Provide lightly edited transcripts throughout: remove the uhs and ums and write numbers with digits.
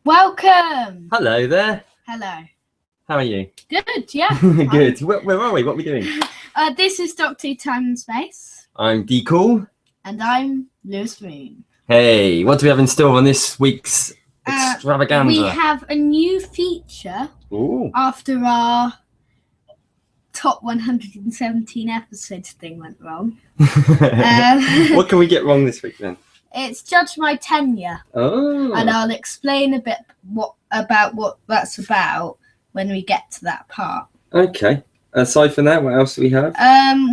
Welcome. Hello there. Hello. How are you? Good, yeah. Good. Where are we? What are we doing? This is Doctor Who Time and Space. I'm D Cool. And I'm Lewis Moon. Hey, what do we have in store on this week's extravaganza? We have a new feature. Ooh. After our top 117 episodes thing went wrong. What can we get wrong this week then? It's Judge My Tenure. Oh. And I'll explain a bit about what that's about when we get to that part. Okay. Aside from that, what else do we have?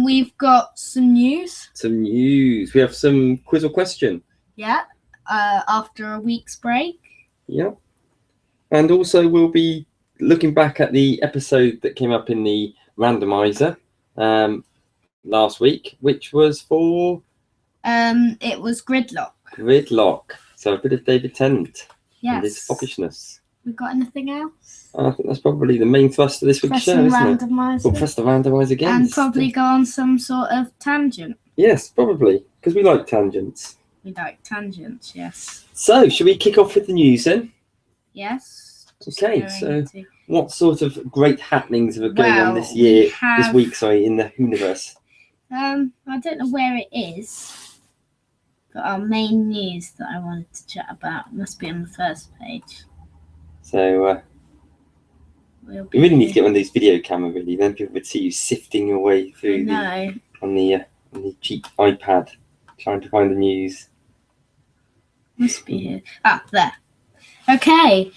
We've got some news. Some news. We have some quiz or question. Yeah. After a week's break. Yeah. And also we'll be looking back at the episode that came up in the randomizer last week, which was for it was Gridlock. Gridlock. So a bit of David Tennant. Yes. And his foppishness. We got anything else? I think that's probably the main thrust of this week's show, isn't it? We'll press the randomizer again. And probably go on some sort of tangent. Yes, probably, because we like tangents. We like tangents, yes. So, should we kick off with the news then? Yes. Okay, so what sort of great happenings are going on this week, in the universe? I don't know where it is, but our main news that I wanted to chat about must be on the first page. So, you really need to get on these video camera, really. Then people would see you sifting your way through on the cheap iPad, trying to find the news. Must be here. Ah, there. Okay.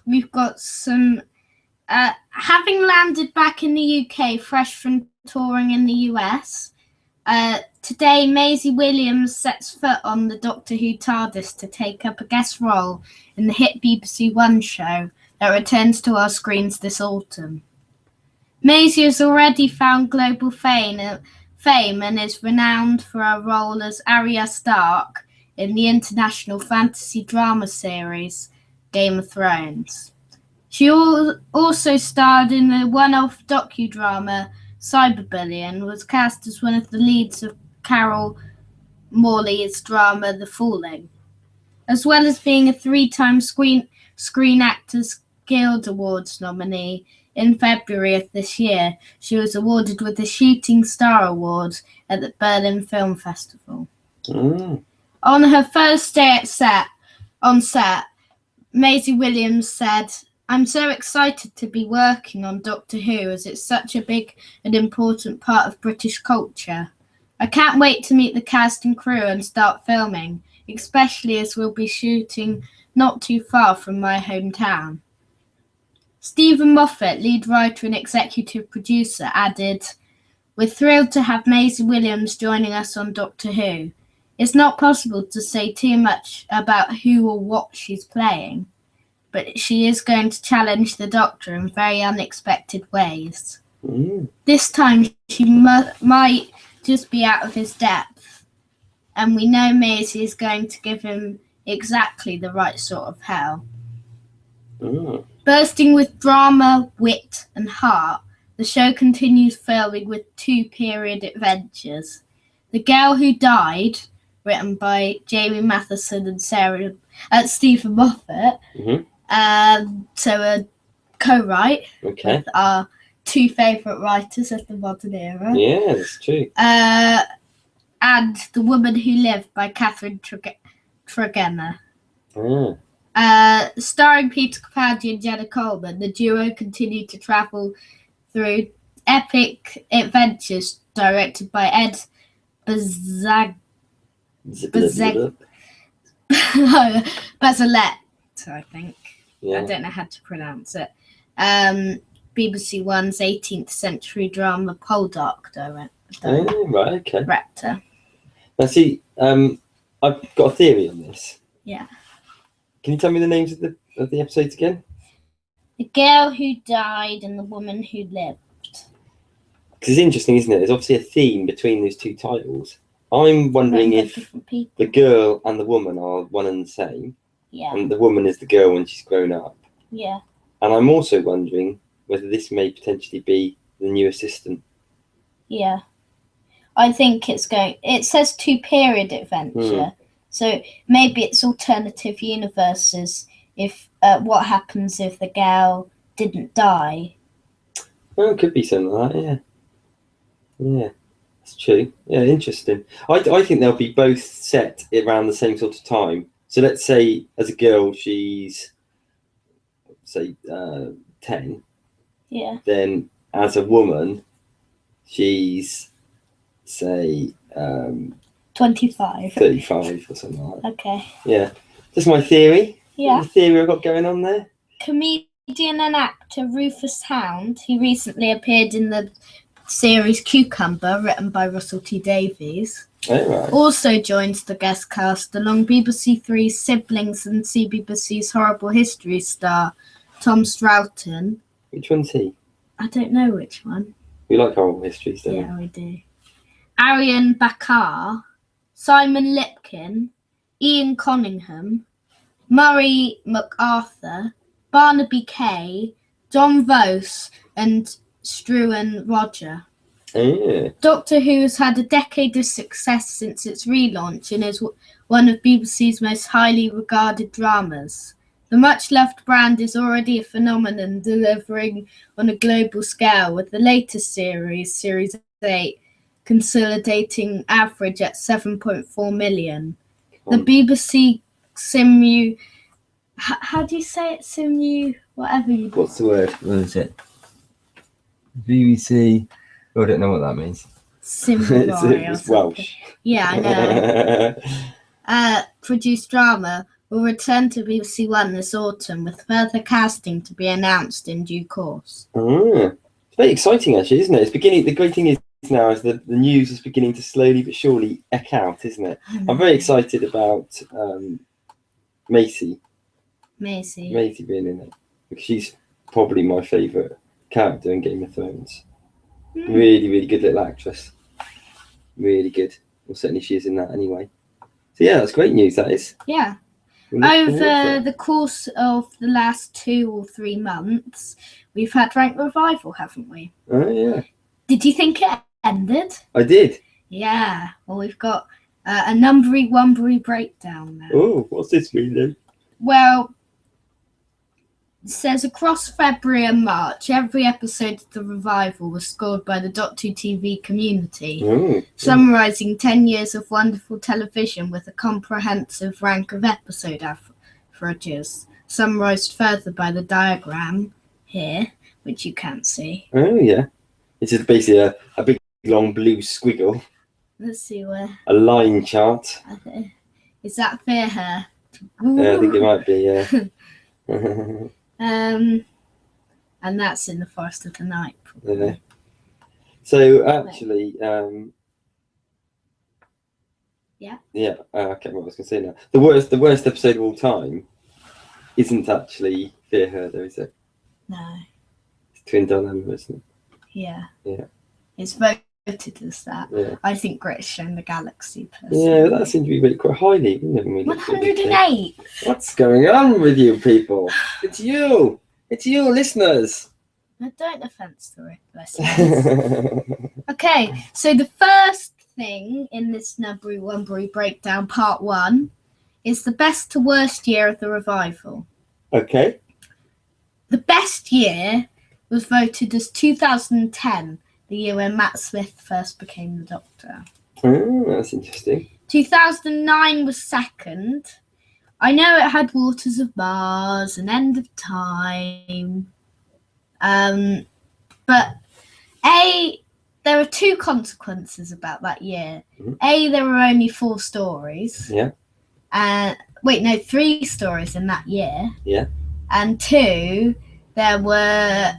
We've got some. Having landed back in the UK, fresh from touring in the US, today Maisie Williams sets foot on the Doctor Who TARDIS to take up a guest role in the hit BBC One show that returns to our screens this autumn. Maisie has already found global fame and is renowned for her role as Arya Stark in the international fantasy drama series Game of Thrones. She also starred in the one-off docudrama Cyberbully and was cast as one of the leads of Carol Morley's drama The Falling. As well as being a 3-time Screen Actors Guild Awards nominee, in February of this year, she was awarded with the Shooting Star Award at the Berlin Film Festival. Mm. On her first day on set, Maisie Williams said, "I'm so excited to be working on Doctor Who as it's such a big and important part of British culture. I can't wait to meet the cast and crew and start filming, especially as we'll be shooting not too far from my hometown." Stephen Moffat, lead writer and executive producer, added, "We're thrilled to have Maisie Williams joining us on Doctor Who. It's not possible to say too much about who or what she's playing, but she is going to challenge the Doctor in very unexpected ways. This time she might just be out of his depth, and we know Maisie is going to give him exactly the right sort of hell." Bursting with drama, wit, and heart, the show continues filming with 2 period adventures. The Girl Who Died, written by Jamie Matheson and Stephen Moffat, so a co-write with our 2 favourite writers of the modern era. Yeah, that's true. And The Woman Who Lived by Catherine Tregenna. Starring Peter Capaldi and Jenna Coleman, the duo continued to travel through epic adventures directed by Ed Bazalette, I think. Yeah. I don't know how to pronounce it. BBC One's 18th century drama Poldark director. Now see, I've got a theory on this. Yeah. Can you tell me the names of the episodes again? The Girl Who Died and The Woman Who Lived. Because it's interesting, isn't it? There's obviously a theme between those 2 titles. I'm wondering if the girl and the woman are one and the same. Yeah. And the woman is the girl when she's grown up. Yeah. And I'm also wondering whether this may potentially be the new assistant. Yeah. I think it says 2 period adventure. So maybe it's alternative universes. If what happens if the girl didn't die? Well, it could be something like that. Yeah. Yeah. That's true. Yeah, interesting. I think they'll be both set around the same sort of time. So let's say as a girl she's say 10. Yeah. Then as a woman she's say 25. 35 or something like that. Okay. Yeah. Just my theory. Yeah. The theory I've got going on there. Comedian and actor Rufus Hound, who recently appeared in the series Cucumber, written by Russell T Davies, also joins the guest cast along BBC Three's Siblings and CBBC's Horrible History star Tom Stroughton. Which one's he? I don't know which one. We like Horrible Histories, don't we? Yeah, we do. Arian Bakar, Simon Lipkin, Ian Conningham, Murray MacArthur, Barnaby Kay, John Vose, and Struan Roger. Yeah. Doctor Who has had a decade of success since its relaunch and is one of BBC's most highly regarded dramas. The much-loved brand is already a phenomenon, delivering on a global scale, with the latest series, Series 8, consolidating average at 7.4 million. The BBC Simu... How do you say it? Simu... Whatever you... What's the word? What is it? BBC... Oh, I don't know what that means. It's Welsh. Yeah, I know. Produced drama will return to BBC One this autumn, with further casting to be announced in due course. It's very exciting, actually, isn't it? It's beginning. The great thing is now is that the news is beginning to slowly but surely echo out, isn't it? I'm very excited about Maisie being in it, because she's probably my favourite character in Game of Thrones. Really, really good little actress. Really good. Well, certainly she is in that anyway. So yeah, that's great news, that is. Yeah. Over the course of the last 2 or 3 months, we've had Rank Revival, haven't we? Oh, yeah. Did you think it ended? I did. Yeah. Well, we've got a numbery wumbery breakdown now. Oh, what's this mean then? Well, it says across February and March, every episode of the revival was scored by the Doctor Who TV community, summarising 10 years of wonderful television with a comprehensive rank of episode averages, summarised further by the diagram here, which you can't see. Oh, yeah. It's just basically a big, long blue squiggle. Let's see where. A line chart. Is that Fear Her? I think it might be, yeah. And that's in the Forest of the Night. Yeah. So actually, yeah. I can't remember what I was going to say now. The worst episode of all time isn't actually Fear Her, though, is it? No. It's Twin Dilemma, isn't it? Yeah. Yeah. It's voted as that. Yeah. I think Greatest Show in the Galaxy. Personally. Yeah, that seemed to be rated quite highly, didn't it? 108. What's going on with you people? It's you. It's you, listeners. No, don't offence the listeners. Okay, so the first thing in this Numbery Wumbery breakdown, part 1, is the best to worst year of the revival. Okay. The best year was voted as 2010, the year when Matt Smith first became the Doctor. Oh, that's interesting. 2009 was second. I know it had Waters of Mars and End of Time. But there are 2 consequences about that year. Mm-hmm. There were only 4 stories. Yeah. 3 stories in that year. Yeah. And 2, there were...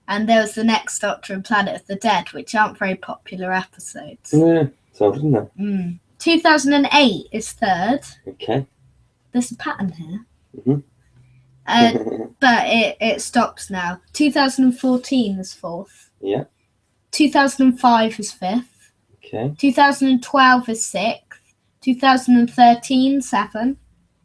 and there was The Next Doctor and Planet of the Dead, which aren't very popular episodes. Yeah, it's odd, isn't it? 2008 is third. Okay. There's a pattern here. Mm-hmm. But it stops now. 2014 is fourth. Yeah. 2005 is fifth. Okay. 2012 is sixth. 2013, 7.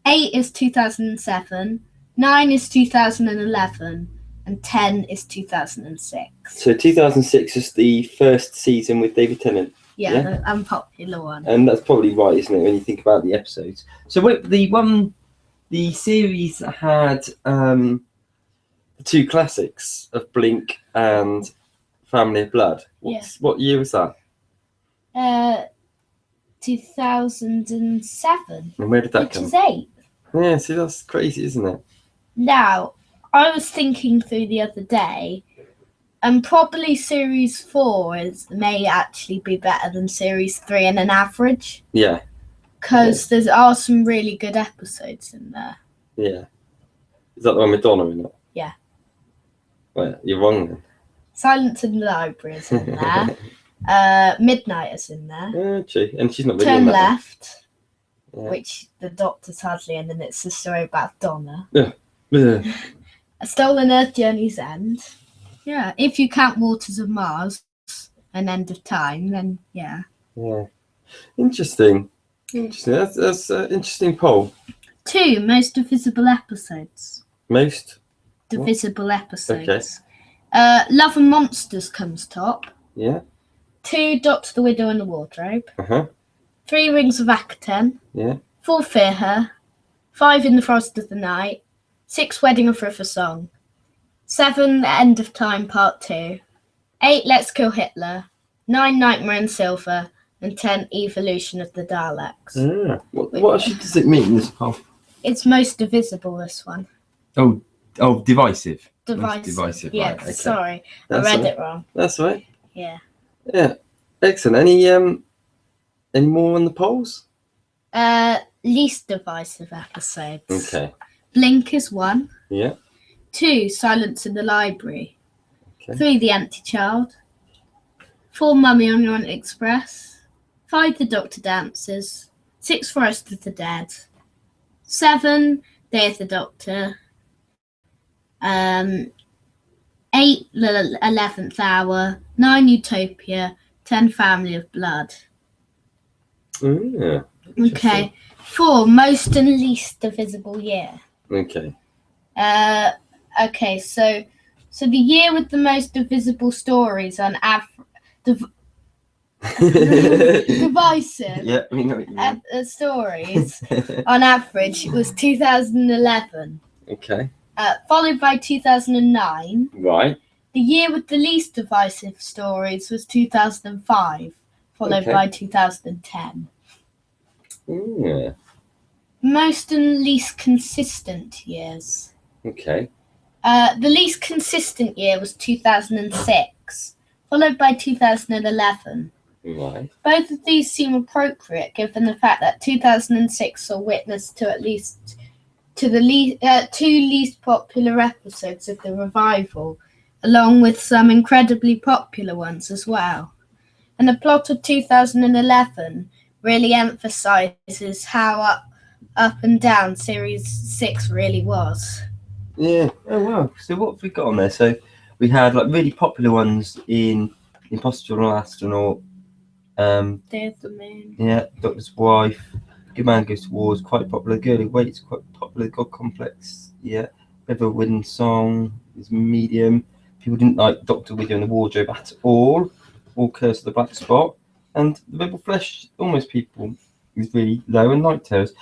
8 is 2007. 9 is 2011. And 10 is 2006. So 2006 is the first season with David Tennant? Yeah, Yeah. the unpopular one. And that's probably right, isn't it, when you think about the episodes? So the series that had the two classics of Blink and Family of Blood. What year was that? 2007. And where did that which come? is 8. Yeah, see, that's crazy, isn't it? Now, I was thinking through the other day, and probably Series 4 may actually be better than Series 3 in an average. Yeah. Because there are some really good episodes in there. Yeah. Is that the one with Donna in it? Yeah. Well, you're wrong then. Silence in the Library is in there. Midnight is in there. Yeah, true. And she's not really Turn in that Left, one. Yeah. which the Doctor's hardly in, and it's a story about Donna. Yeah. A Stolen Earth, Journey's End. Yeah, if you count Waters of Mars and End of Time, then yeah. Yeah. Interesting. That's an interesting poll. 2 most divisible episodes. Most Divisible episodes. Okay. Love and Monsters comes top. Yeah. 2 Doctor, the Widow and the Wardrobe. 3 Rings of Akaten. Yeah. 4 Fear Her. 5 In the Forest of the Night. 6 Wedding of River Song. 7 End of Time Part 2. 8 Let's Kill Hitler. 9 Nightmare in Silver. And 10 Evolution of the Daleks. Yeah. What actually does it mean, this poll? It's most divisible, this one. Oh, divisive. Divisive. Yeah, Right, okay. Sorry. That's I read all right. it wrong. That's all right. Yeah. Yeah. Excellent. Any more on the polls? Least divisive episodes. Okay. Blink is 1. Yeah. 2 Silence in the Library. Okay. 3 The Empty Child. 4 Mummy on the Orient Express. 5 The Doctor Dances. 6 Forest of the Dead. 7 Day of the Doctor. 8 The 11th Hour. 9 Utopia. 10 Family of Blood. Yeah. Okay. 4 Most and Least Divisible Year. Okay. Okay, so the year with the most divisible stories on divisive Yeah, we know what you mean. stories on average was 2011. Okay. Followed by 2009. Right. The year with the least divisive stories was 2005, followed Okay. by 2010. Yeah. Most and least consistent years. Okay. The least consistent year was 2006, followed by 2011. Right. Both of these seem appropriate given the fact that 2006 saw witness to at least two least popular episodes of the revival, along with some incredibly popular ones as well. And the plot of 2011 really emphasises how up and down Series 6 really was. Yeah. Oh wow. So what have we got on there? So we had like really popular ones in Impossible Astronaut. Day of the Moon. Yeah. Doctor's Wife. Good Man Goes to War is quite popular. Girl Who Waits quite popular. God Complex. Yeah. River Wind Song is medium. People didn't like Doctor Widow and the Wardrobe at all. Or Curse of the Black Spot. And The Rebel Flesh, almost people, is really low, and Night Terrors.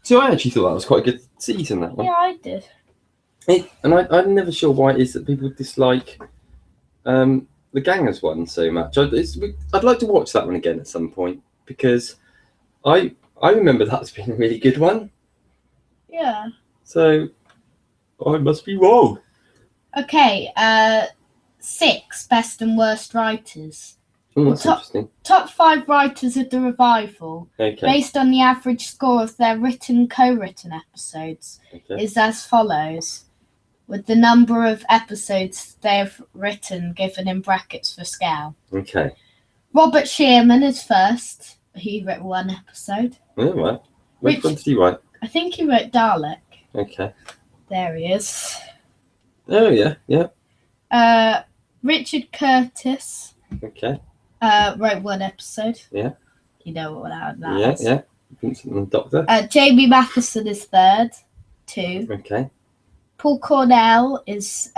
So I actually thought that was quite a good season, that one. Yeah, I did. I'm never sure why it is that people dislike the Gangers one so much. I'd like to watch that one again at some point because I remember that's been a really good one. Yeah. So I must be wrong. Okay. 6 best and worst writers. Oh, that's interesting. Top 5 writers of the revival, Okay. based on the average score of their co-written episodes, Okay. is as follows, with the number of episodes they have written given in brackets for scale. Okay. Robert Shearman is first. He wrote 1 episode. Oh, right. Which one did he write? I think he wrote Dalek. Okay. There he is. Oh, yeah. Yeah. Richard Curtis Okay. wrote 1 episode. Yeah. You know what that is. Yeah. Vincent and the Doctor. Jamie Matheson is third. 2. Okay. Paul Cornell is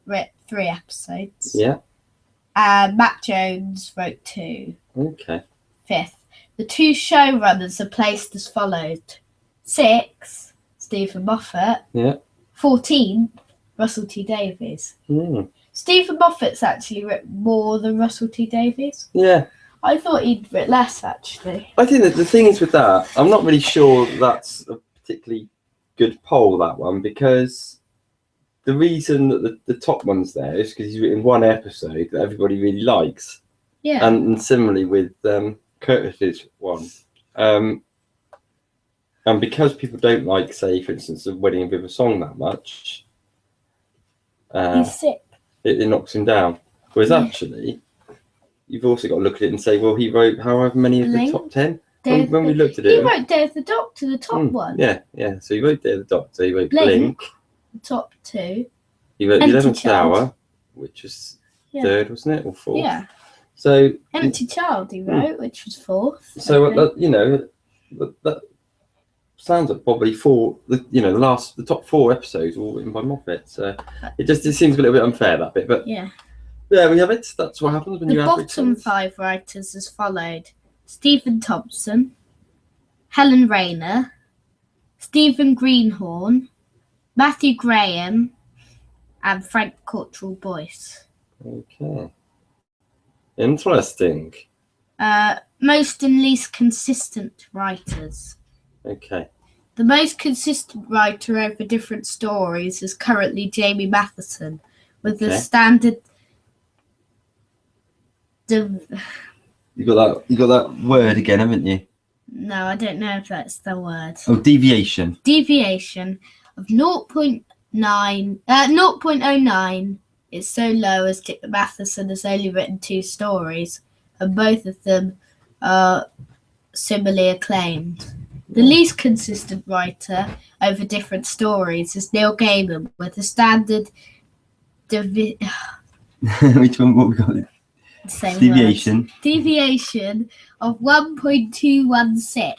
wrote 3 episodes. Yeah. and Matt Jones wrote 2. Okay. 5th. The 2 showrunners are placed as followed. 6th, Stephen Moffat. Yeah. 14th, Russell T Davies. Stephen Moffat's actually written more than Russell T Davies. Yeah. I thought he'd written less, actually. I think that the thing is with that, I'm not really sure that's a particularly good poll, that one, because the reason that the top one's there is because he's written one episode that everybody really likes. Yeah. And similarly with Curtis's one. And because people don't like, say, for instance, The Wedding of River Song that much, he's sick. It knocks him down. Whereas actually, you've also got to look at it and say, well, he wrote however many of the top 10? When we looked at it. He wrote Day of the Doctor, the top one. Yeah. So he wrote Day of the Doctor, he wrote Blink. The top 2. He wrote Empty 11th Child. Hour, which was 3rd, wasn't it? Or 4th? Yeah. So Empty Child he wrote, which was 4th. So, that sounds like probably the top 4 episodes were all written by Moffat. So it seems a little bit unfair, that bit. But yeah, we have it. That's what happens when you average. The bottom 5 writers as followed: Stephen Thompson, Helen Rayner, Stephen Greenhorn, Matthew Graham, and Frank Cottrell Boyce. Okay. Interesting. Most and least consistent writers. Okay. The most consistent writer over different stories is currently Jamie Matheson, with the standard. You got that word again, haven't you? No, I don't know if that's the word. Oh, deviation. Deviation of 0.09. It's so low as Matheson has only written 2 stories, and both of them are similarly acclaimed. The least consistent writer over different stories is Neil Gaiman, with a standard Which one? What we got? Deviation. Deviation of 1.216.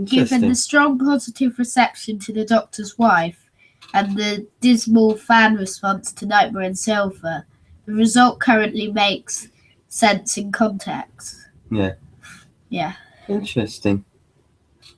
Given the strong positive reception to The Doctor's Wife and the dismal fan response to Nightmare in Silver, the result currently makes sense in context. Yeah. Yeah. Interesting.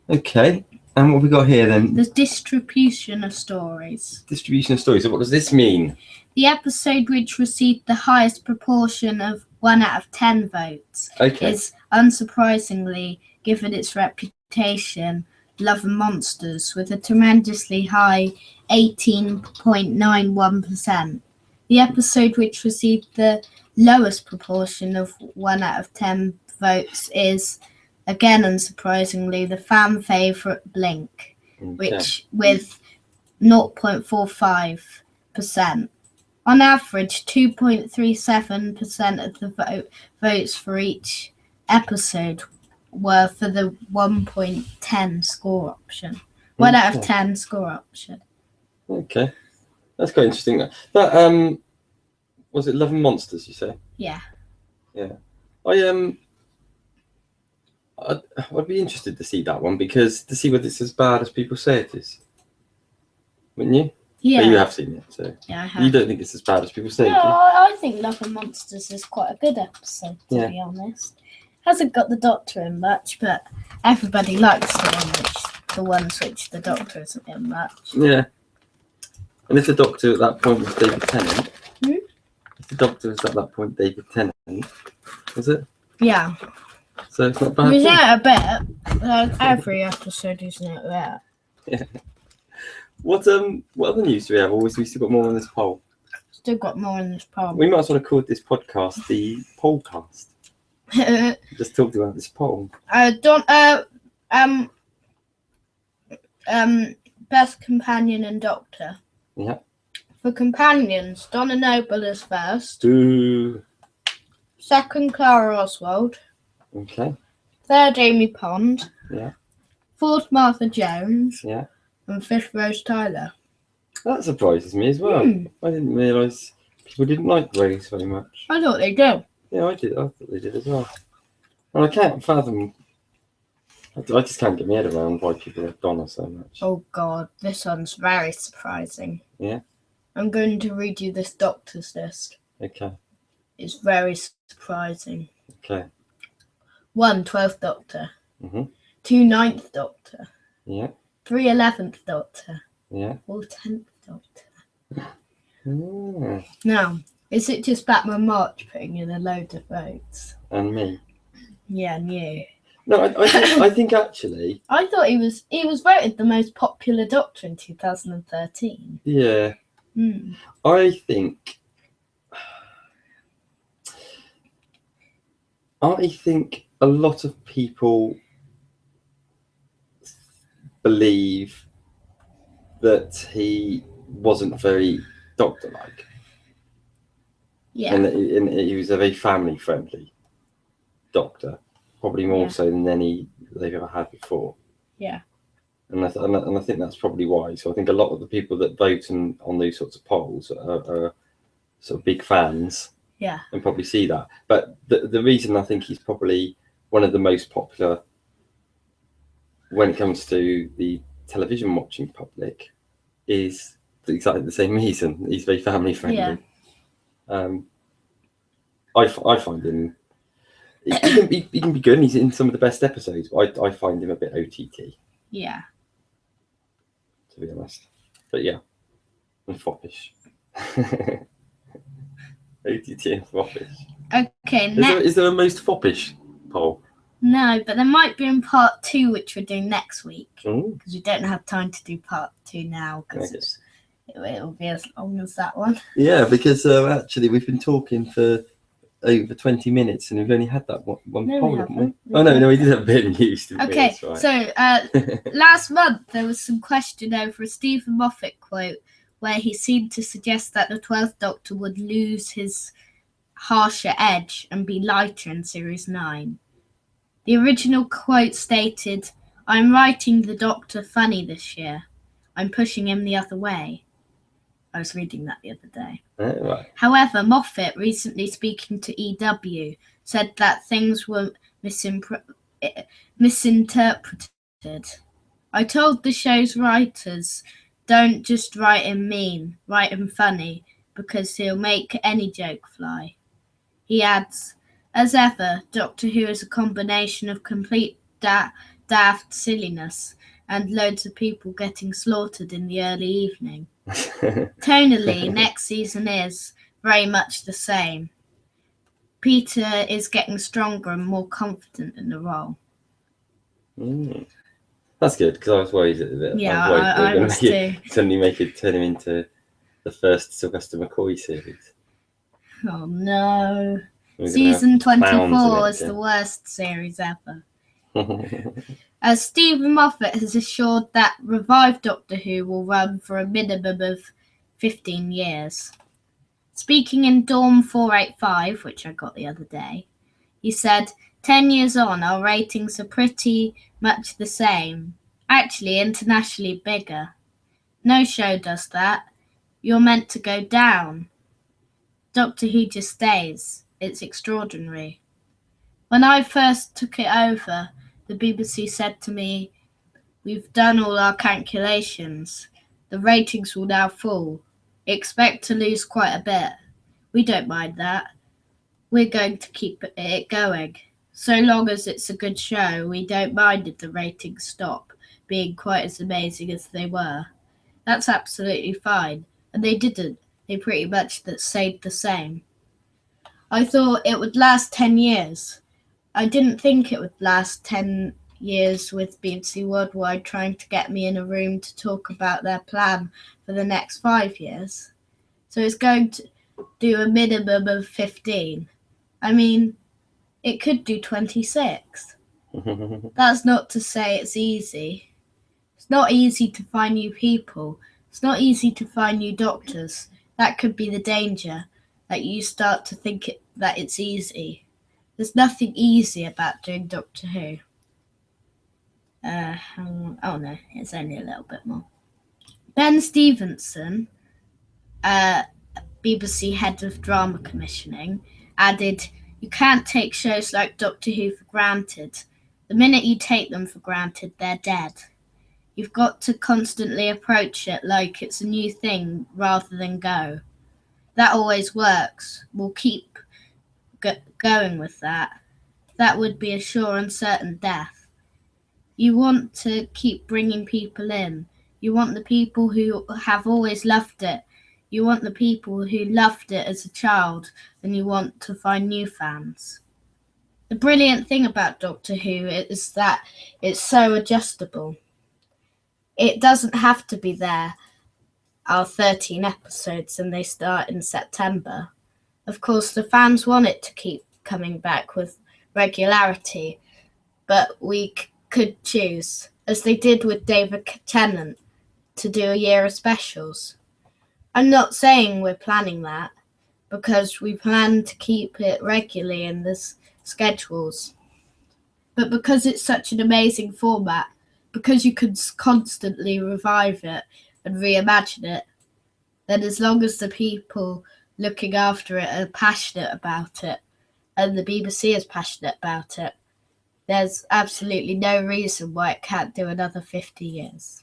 Okay. And what have we got here then? The distribution of stories. Distribution of stories. So what does this mean? The episode which received the highest proportion of 1 out of 10 votes is, unsurprisingly, given its reputation, Love and Monsters, with a tremendously high 18.91%. The episode which received the lowest proportion of 1 out of 10 votes is, again unsurprisingly, the fan favourite Blink, which with 0.45%. On average, 2.37% of the votes for each episode were for the 1.10 score option. 1 out of 10 score option. Okay. That's quite interesting. That was it Love and Monsters, you say? Yeah. Yeah. I'd be interested to see that one, because to see whether it's as bad as people say it is. Wouldn't you? Yeah. But you have seen it, so yeah, I have. You don't think it's as bad as people say? No, I think Love and Monsters is quite a good episode, to be honest. Hasn't got the Doctor in much, but everybody likes the ones which the Doctor isn't in much. Yeah. And if the Doctor at that point was David Tennant, if the Doctor was at that point David Tennant, was it? Yeah. So it's not bad. He's in it a bit. Like every episode he's in it there. Yeah. What other news do we have? Or have we still got more on this poll? Still got more in this poll. We might as well have called this podcast the Pollcast. Just talked about this poll. Best companion and Doctor. Yeah. For companions, Donna Noble is first. Ooh. Second, Clara Oswald. Okay. Third, Amy Pond. Yeah. Fourth, Martha Jones. Yeah. And fifth, Rose Tyler. That surprises me as well. I didn't realise people didn't like Rose very much. I thought they did. Yeah, I did. I thought they did as well. And I can't fathom. I just can't get my head around why people like Donna so much. Oh God, this one's very surprising. Yeah. I'm going to read you this Doctor's list. Okay. is very surprising. Okay. 1 12th Doctor. Mm-hmm. 2 9th Doctor. Yeah. 3 11th Doctor. Yeah. 4 10th Doctor. Mm. Now, is it just Batman March putting in a load of votes? And me. Yeah, and you. No, I think actually. I thought he was voted the most popular Doctor in 2013. Yeah. Mm. I think a lot of people believe that he wasn't very Doctor-like. Yeah. And he was a very family-friendly Doctor, probably more so than any they've ever had before. Yeah. And I think that's probably why. So I think a lot of the people that vote on these sorts of polls are sort of big fans. Yeah. And probably see that. But the reason I think he's probably one of the most popular when it comes to the television watching public is exactly the same reason. He's very family friendly. Yeah. I find him. He can be good. And he's in some of the best episodes. But I find him a bit OTT. Yeah. To be honest, but yeah, and foppish. OTT and foppish. Okay. Is there a most foppish poll? No, but there might be in part 2, which we're doing next week, because we don't have time to do part 2 now, because it'll be as long as that one. Yeah, because actually we've been talking for over 20 minutes and we've only had that one poll, haven't we? Oh no, we did have a bit of news. Okay, right. So last month there was some question over a Stephen Moffat quote where he seemed to suggest that the 12th Doctor would lose his harsher edge and be lighter in Series 9. The original quote stated, "I'm writing the Doctor funny this year. I'm pushing him the other way." I was reading that the other day. Oh, right. However, Moffat, recently speaking to EW, said that things were misinterpreted. "I told the show's writers, don't just write him mean, write him funny, because he'll make any joke fly." He adds, "As ever, Doctor Who is a combination of complete daft silliness and loads of people getting slaughtered in the early evening." Tonally, next season is very much the same. Peter is getting stronger and more confident in the role. That's good, because I was worried that I was too. Suddenly turn him into the first Sylvester McCoy series. Oh no. Season 24 is the worst series ever. Stephen Moffat has assured that revived Doctor Who will run for a minimum of 15 years. Speaking in Dorm 485, which I got the other day, he said, 10 years on, our ratings are pretty much the same. Actually, internationally bigger. No show does that. You're meant to go down. Doctor Who just stays. It's extraordinary. When I first took it over, the BBC said to me, "We've done all our calculations. The ratings will now fall. Expect to lose quite a bit. We don't mind that. We're going to keep it going. So long as it's a good show, we don't mind if the ratings stop being quite as amazing as they were. That's absolutely fine." And they didn't. They pretty much stayed the same. I thought it would last 10 years. I didn't think it would last 10 years with BBC Worldwide trying to get me in a room to talk about their plan for the next 5 years. So it's going to do a minimum of 15. I mean, it could do 26. That's not to say it's easy. It's not easy to find new people. It's not easy to find new doctors. That could be the danger, that you start to think that it's easy. There's nothing easy about doing Doctor Who. Oh no, it's only a little bit more. Ben Stevenson, BBC head of drama commissioning, added, "You can't take shows like Doctor Who for granted. The minute you take them for granted, they're dead. You've got to constantly approach it like it's a new thing rather than go. That always works. We'll keep going with that. That would be a sure and certain death. You want to keep bringing people in. You want the people who have always loved it. You want the people who loved it as a child, and you want to find new fans. The brilliant thing about Doctor Who is that it's so adjustable. It doesn't have to be there. Our 13 episodes and they start in September. Of course, the fans want it to keep coming back with regularity, but we could choose, as they did with David Tennant, to do a year of specials. I'm not saying we're planning that, because we plan to keep it regularly in the schedules. But because it's such an amazing format, because you can constantly revive it and reimagine it, then as long as the people looking after it are passionate about it, and the BBC is passionate about it, there's absolutely no reason why it can't do another 50 years.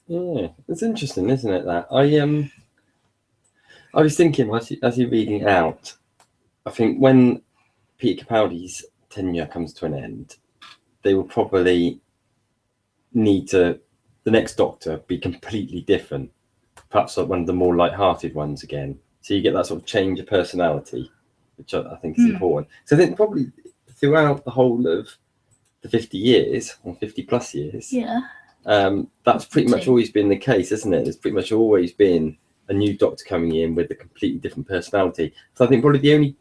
Yeah, it's interesting, isn't it, that? I was thinking, as you're reading it out, I think when Peter Capaldi's tenure comes to an end, they will probably need to, the next Doctor, be completely different. Perhaps like one of the more light-hearted ones again. So you get that sort of change of personality, which I think is important. So I think probably throughout the whole of the 50 years, or 50 plus years, that's pretty much always been the case, isn't it? There's pretty much always been a new Doctor coming in with a completely different personality. So I think probably the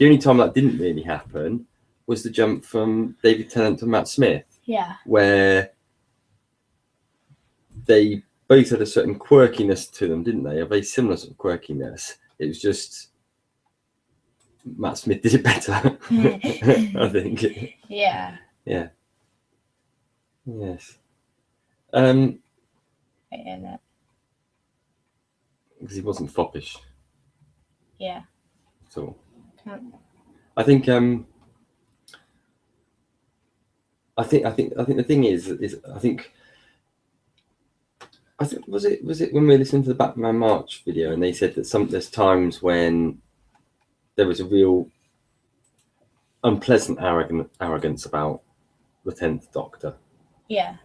only time that didn't really happen was the jump from David Tennant to Matt Smith. Yeah. Where they both had a certain quirkiness to them, didn't they? A very similar sort of quirkiness. It was just Matt Smith did it better, I think. Yeah. Yeah. Yes. Because he wasn't foppish. Yeah. At all. I think the thing is was it when we listened to the Batman March video and they said that there's times when there was a real unpleasant arrogance about the 10th Doctor. Yeah.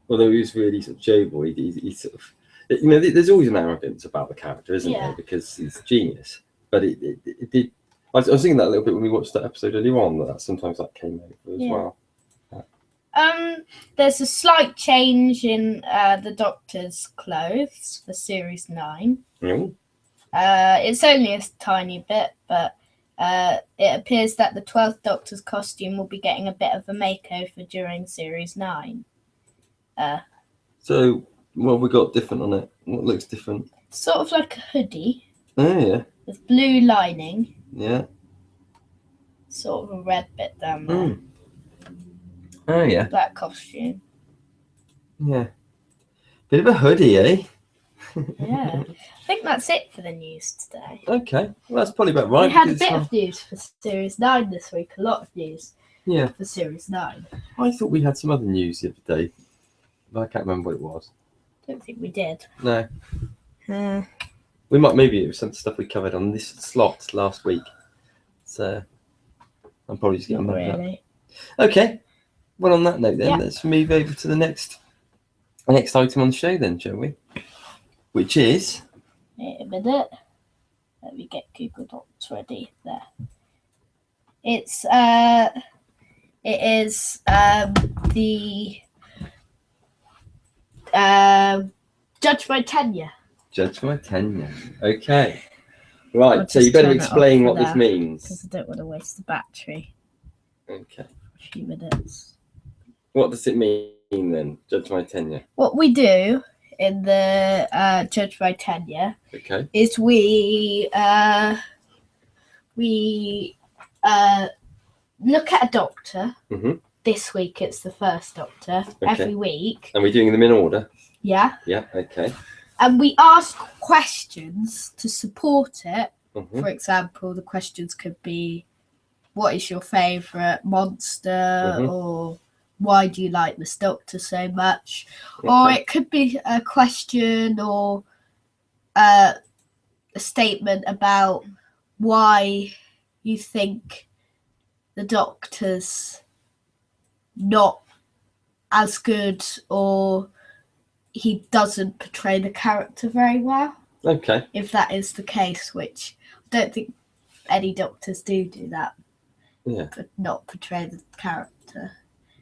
Although he was really sort of jovial, he sort of, there's always an arrogance about the character, isn't there? Because he's a genius. But it did. I was thinking that a little bit when we watched that episode earlier on. That sometimes that came over as well. There's a slight change in the Doctor's clothes for Series 9. Mm. It's only a tiny bit, but it appears that the 12th Doctor's costume will be getting a bit of a makeover during Series 9. So, what have we got different on it? What looks different? Sort of like a hoodie. Oh, yeah. With blue lining. Yeah. Sort of a red bit down there. Mm. Oh, yeah. Black costume. Yeah. Bit of a hoodie, eh? Yeah. I think that's it for the news today. Okay. Well, that's probably about right. We had a bit of news for Series 9 this week. A lot of news. Yeah. For Series 9. I thought we had some other news the other day. But I can't remember what it was. Don't think we did. No. We might, maybe it was some stuff we covered on this slot last week. So I'm probably just getting really. Okay. Well, on that note, then let's move over to the next item on the show, then, shall we? Which is. Wait a minute. Let me get Google Docs ready. There. It is the Judge by Tenure. Judge by Tenure. Okay. Right. So you better explain what this means. Because I don't want to waste the battery. Okay. A few minutes. What does it mean then? Judge by Tenure. What we do in the Judge by Tenure is we look at a Doctor. Mm-hmm. This week it's the first Doctor. Every week. And we're doing them in order. Yeah. Yeah. Okay. And we ask questions to support it. Mm-hmm. For example, the questions could be, what is your favourite monster? Mm-hmm. Or why do you like this Doctor so much? Okay. Or it could be a question or a statement about why you think the Doctor's not as good, or he doesn't portray the character very well. Okay. If that is the case, which I don't think any Doctors do that. Yeah. But not portray the character.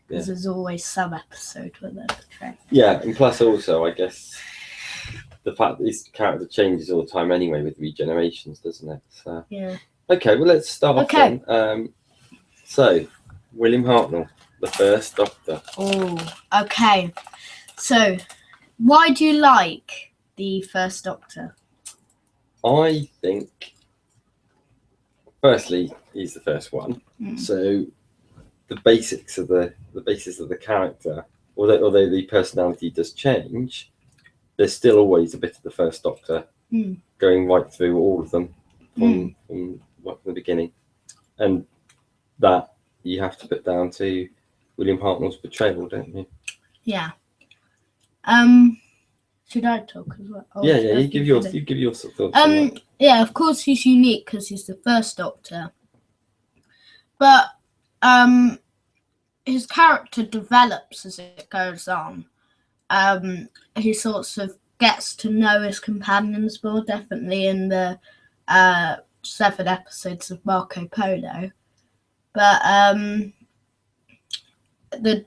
Because there's always some episode where they portray. Yeah, and plus also, I guess, the fact that this character changes all the time anyway with regenerations, doesn't it? So. Yeah. Okay, well, let's start off then. So, William Hartnell, the first Doctor. Oh, okay. So, why do you like the first Doctor? I think, firstly, he's the first one. So, the basics of the basis of the character, although the personality does change, there's still always a bit of the first Doctor going right through all of them from the beginning, and that you have to put down to William Hartnell's portrayal, don't you? Yeah. Should I talk as well? Yeah. You give your sort of thoughts. Yeah, of course he's unique because he's the first Doctor, but his character develops as it goes on. He sort of gets to know his companions more, definitely in the 7 episodes of Marco Polo. But the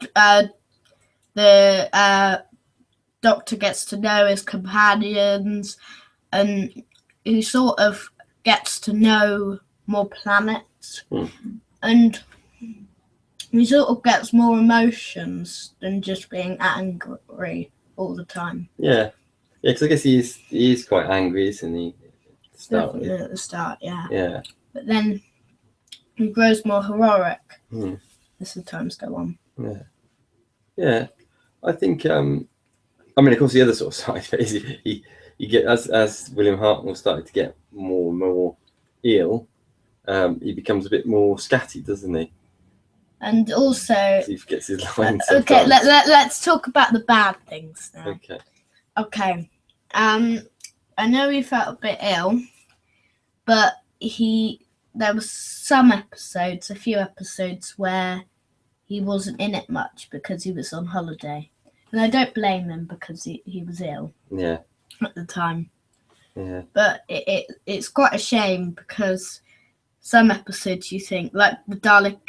Doctor gets to know his companions, and he sort of gets to know more planets, and he sort of gets more emotions than just being angry all the time. Yeah, because I guess he is quite angry, isn't he? Definitely at the start, yeah. Yeah. But then he grows more heroic as the times go on. Yeah. Yeah. I think, I mean, of course, the other sort of side of it is you get, as William Hartnell started to get more and more ill, he becomes a bit more scatty, doesn't he? And also, he forgets his lines. Okay, let's talk about the bad things now. Okay. I know he felt a bit ill, but there was a few episodes where he wasn't in it much because he was on holiday. And I don't blame him because he was ill at the time. Yeah. But it's quite a shame because some episodes you think, like the Dalek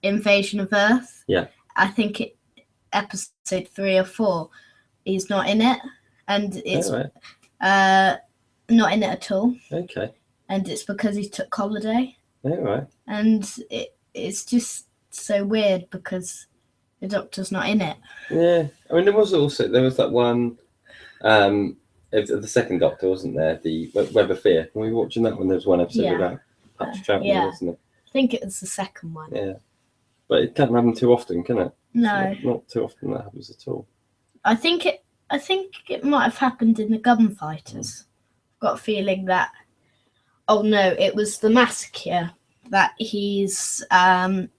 invasion of Earth. Yeah. I think episode 3 or 4, he's not in it, and it's not in it at all. Okay. And it's because he took holiday. All right. And it's just so weird because the Doctor's not in it. Yeah. I mean, there was that one of the second Doctor, wasn't there? The Web of Fear. Were we watching that one? There was one episode about Patrick Troughton, wasn't it? I think it was the second one. Yeah. But it can't happen too often, can it? No. Not too often that happens at all. I think it might have happened in the Gunfighters. I've got a feeling that. Oh no, it was the Massacre that he's not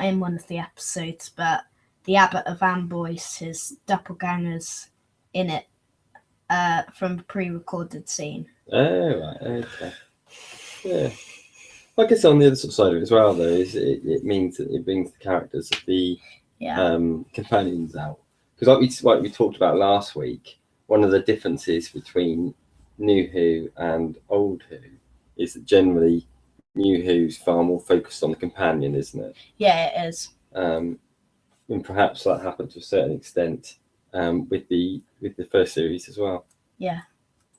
in one of the episodes, but the Abbot of Amboise, his doppelganger's in it from a pre-recorded scene. Oh right, okay. Yeah. I guess on the other side of it as well, though, is it means that it brings the characters of the companions out. Because like we talked about last week, one of the differences between New Who and Old Who is that generally New Who's far more focused on the companion, isn't it? Yeah, it is. And perhaps that happened to a certain extent with the first series as well. Yeah.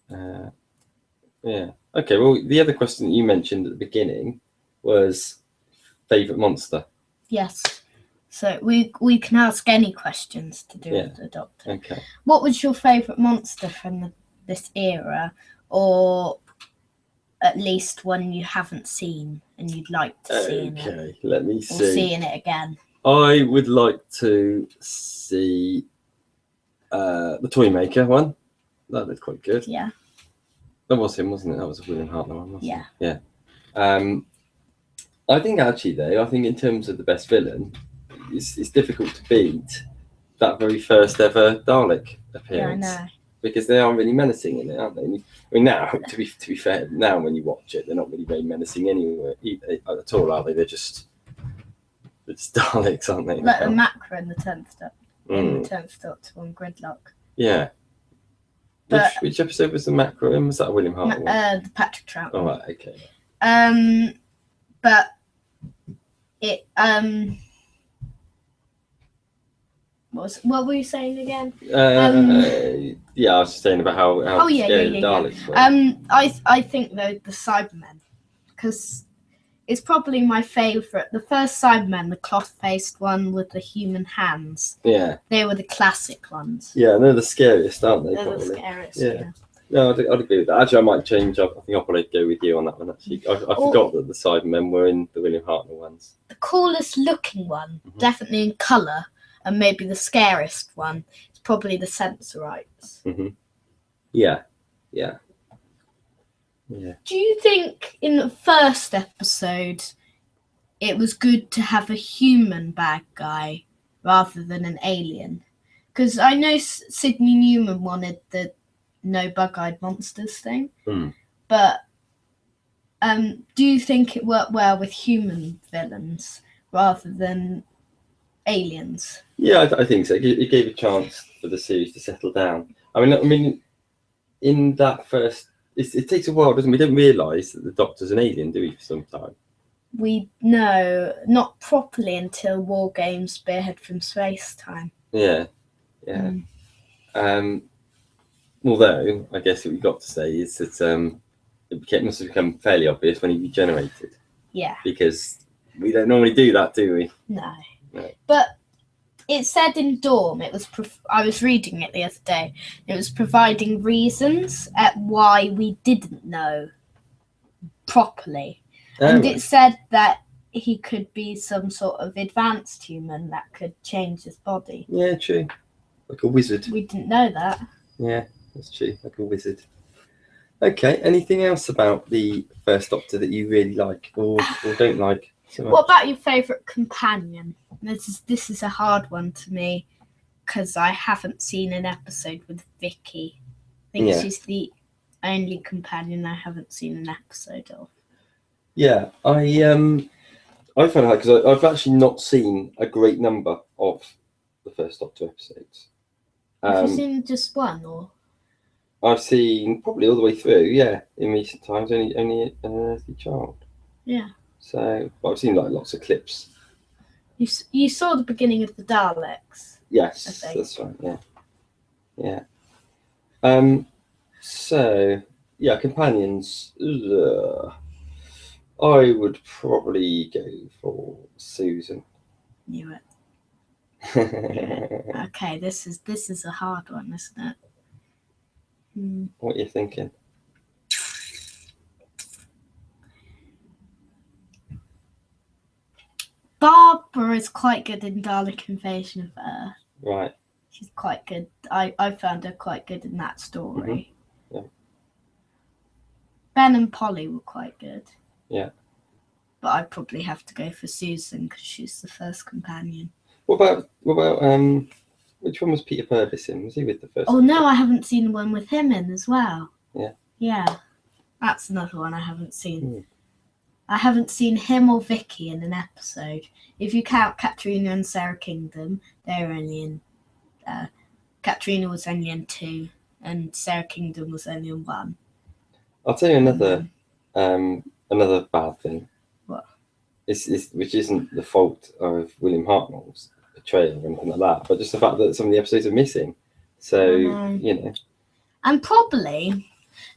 Yeah. Okay. Well, the other question that you mentioned at the beginning was favourite monster. Yes. So we can ask any questions to do with the Doctor. Okay. What was your favourite monster from this era, or at least one you haven't seen and you'd like to see in it? Okay. Let me see. Or seeing it again. I would like to see the Toymaker one. That looked quite good. Yeah. That was him, wasn't it? That was a William Hartnell one, wasn't it? Yeah. I think actually, though, in terms of the best villain, it's difficult to beat that very first ever Dalek appearance. Yeah, I know. because they aren't really menacing in it, aren't they? I mean, now to be fair, now when you watch it, they're not really very menacing anywhere at all, are they? They're just Daleks, aren't they? Like the Macra in the 10th Doctor. In the 10th Doctor on Gridlock. Yeah. But which episode was the Macra in? Was that a William Hartnell one? The Patrick Troughton. Oh, right, okay. But it what were you saying again? Yeah, I was just saying about how scary the Daleks were. I think though the Cybermen, because it's probably my favourite. The first Cybermen, the cloth-faced one with the human hands. Yeah. They were the classic ones. Yeah, they're the scariest, aren't they? They're probably. the scariest. Yeah. No, I'd agree with that. Actually, I might change up. I think I'll probably go with you on that one. Actually, I forgot that the Cybermen were in the William Hartnell ones. The coolest looking one, definitely in colour, and maybe the scariest one, is probably the Sensorites. Mm-hmm. Yeah. Do you think in the first episode it was good to have a human bad guy rather than an alien? Because I know Sidney Newman wanted the no bug-eyed monsters thing, but do you think it worked well with human villains rather than aliens? Yeah, I think so. It gave a chance for the series to settle down. I mean, in that first, it takes a while, doesn't it? We don't realise that the Doctor's an alien, do we? For some time. We know not properly until War Games Spearhead from Space time. Yeah. Although I guess what we got to say is that it must have become fairly obvious when he regenerated. Yeah. Because we don't normally do that, do we? No. But it said in Dawn, it was. I was reading it the other day. It was providing reasons at why we didn't know properly, and it said that he could be some sort of advanced human that could change his body. Yeah, true. Like a wizard. We didn't know that. Yeah, that's true. Like a wizard. Okay. Anything else about the first Doctor that you really like or don't like? So what about your favourite companion? This is a hard one to me because I haven't seen an episode with Vicky. I think she's the only companion I haven't seen an episode of. Yeah, I found out because I've actually not seen a great number of the first Doctor episodes. Have you seen just one, or? I've seen probably all the way through. Yeah, in recent times, only an Earthly Child. Yeah. So, but I've seen like lots of clips. You saw the beginning of the Daleks. Yes, that's right. Yeah. So yeah, companions. I would probably go for Susan. Knew it. Yeah. Okay, this is a hard one, isn't it? What are you thinking? Barbara is quite good in Dalek Invasion of Earth. Right. She's quite good. I found her quite good in that story. Mm-hmm. Yeah. Ben and Polly were quite good. Yeah. But I'd probably have to go for Susan because she's the first companion. What about which one was Peter Purvis in? Was he with the first? Oh no, I haven't seen the one with him in as well. Yeah. Yeah. That's another one I haven't seen. I haven't seen him or Vicky in an episode. If you count Katrina and Sarah Kingdom, they're only in. Katrina was only in 2, and Sarah Kingdom was only in 1. I'll tell you another bad thing. What? Which isn't the fault of William Hartnell's portrayal or anything like that, but just the fact that some of the episodes are missing. So you know. And probably,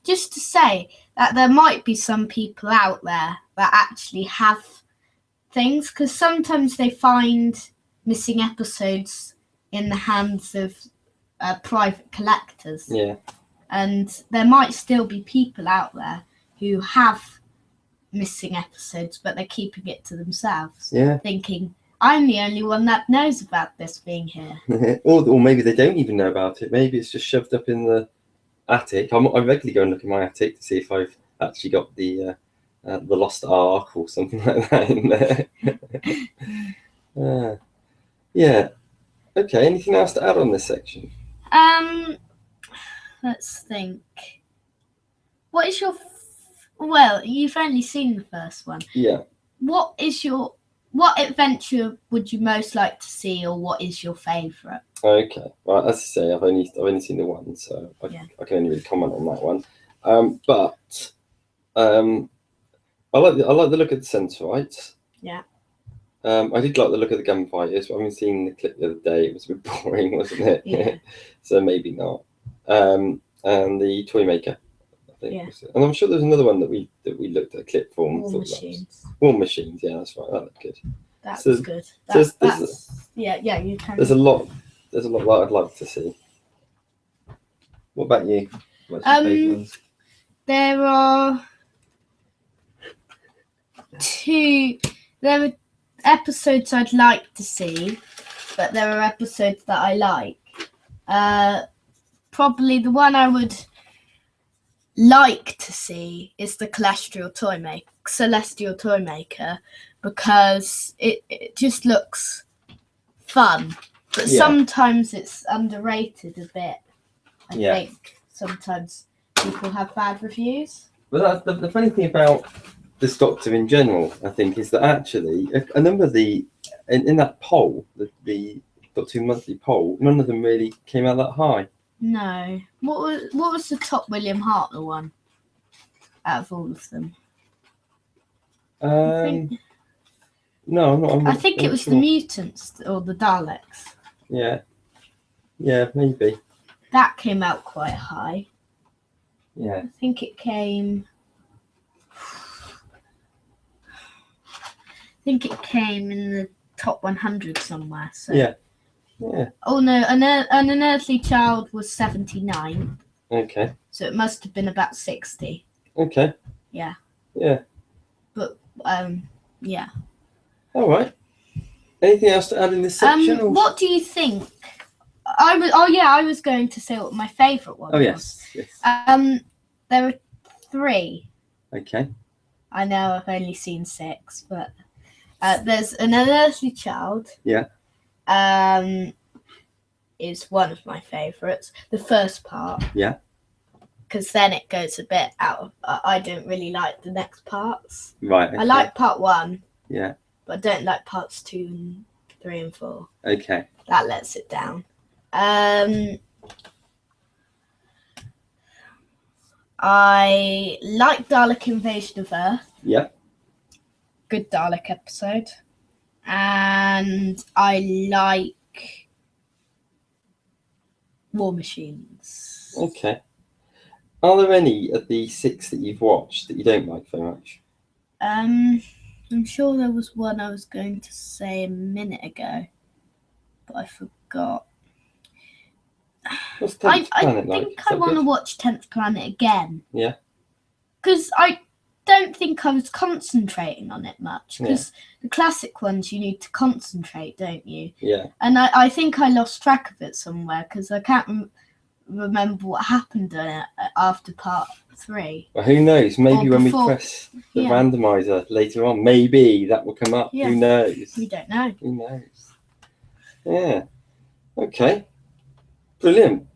just to say that there might be some people out there that actually have things, because sometimes they find missing episodes in the hands of private collectors. Yeah. And there might still be people out there who have missing episodes, but they're keeping it to themselves. Yeah. Thinking, I'm the only one that knows about this being here. or maybe they don't even know about it. Maybe it's just shoved up in the attic. I regularly go and look in my attic to see if I've actually got the Lost Ark or something like that in there. Yeah. Okay. Anything else to add on this section? let's think. What is your... Well, you've only seen the first one. Yeah. What adventure would you most like to see, or what is your favourite? Okay. Well, as I say, I've only seen the one, so I can only really comment on that one. But I like the look of the Centaurites. Yeah. I did like the look of the gunfighters, but I haven't seen the clip the other day. It was a bit boring, wasn't it? Yeah. So maybe not. And the Toymaker, I think. Yeah. And I'm sure there's another one that we looked at a clip for. War Machines. War Machines, yeah, that's right. That looked good. That was good. Yeah, you can. There's a lot that I'd like to see. What about you? What's your favourite ones? There are two. There are episodes I'd like to see, but there are episodes that I like. Probably the one I would like to see is the Celestial Toymaker, because it just looks fun. But sometimes it's underrated a bit. I think sometimes people have bad reviews. But that's the funny thing about this Doctor in general, I think, is that actually a number of in that poll, the Doctor Who Monthly poll, none of them really came out that high. No. What was the top William Hartnell one out of all of them? No, I think it was the mutants or the Daleks. Yeah, maybe. That came out quite high. Yeah. I think it came in the top 100 somewhere. So. Yeah. Oh no, an Unearthly Child was 79. Okay. So it must have been about 60. Okay. Yeah. Yeah. But yeah. All right. Anything else to add in this section? What do you think? I was going to say what my favourite one was. Yes. There are 3. Okay. I know I've only seen 6, but there's an Unearthly Child. Yeah. Is one of my favourites. The first part. Yeah. Because then it goes a bit out of... I don't really like the next parts. Right. Okay. I like part 1. Yeah. But I don't like parts 2 and 3 and 4. Okay. That lets it down. I like Dalek Invasion of Earth. Yeah. Good Dalek episode. And I like War Machines. Okay. Are there any of the 6 that you've watched that you don't like very much? I'm sure there was one I was going to say a minute ago, but I forgot. What's 10th Planet like? I think I want to watch 10th Planet again. Yeah. Because I don't think I was concentrating on it much. Because the classic ones, you need to concentrate, don't you? Yeah. And I think I lost track of it somewhere because I can't remember what happened in it after part 3. Well, who knows? Maybe when we press the randomizer later on, maybe that will come up. Yeah. Who knows? We don't know. Who knows? Yeah. Okay. Brilliant.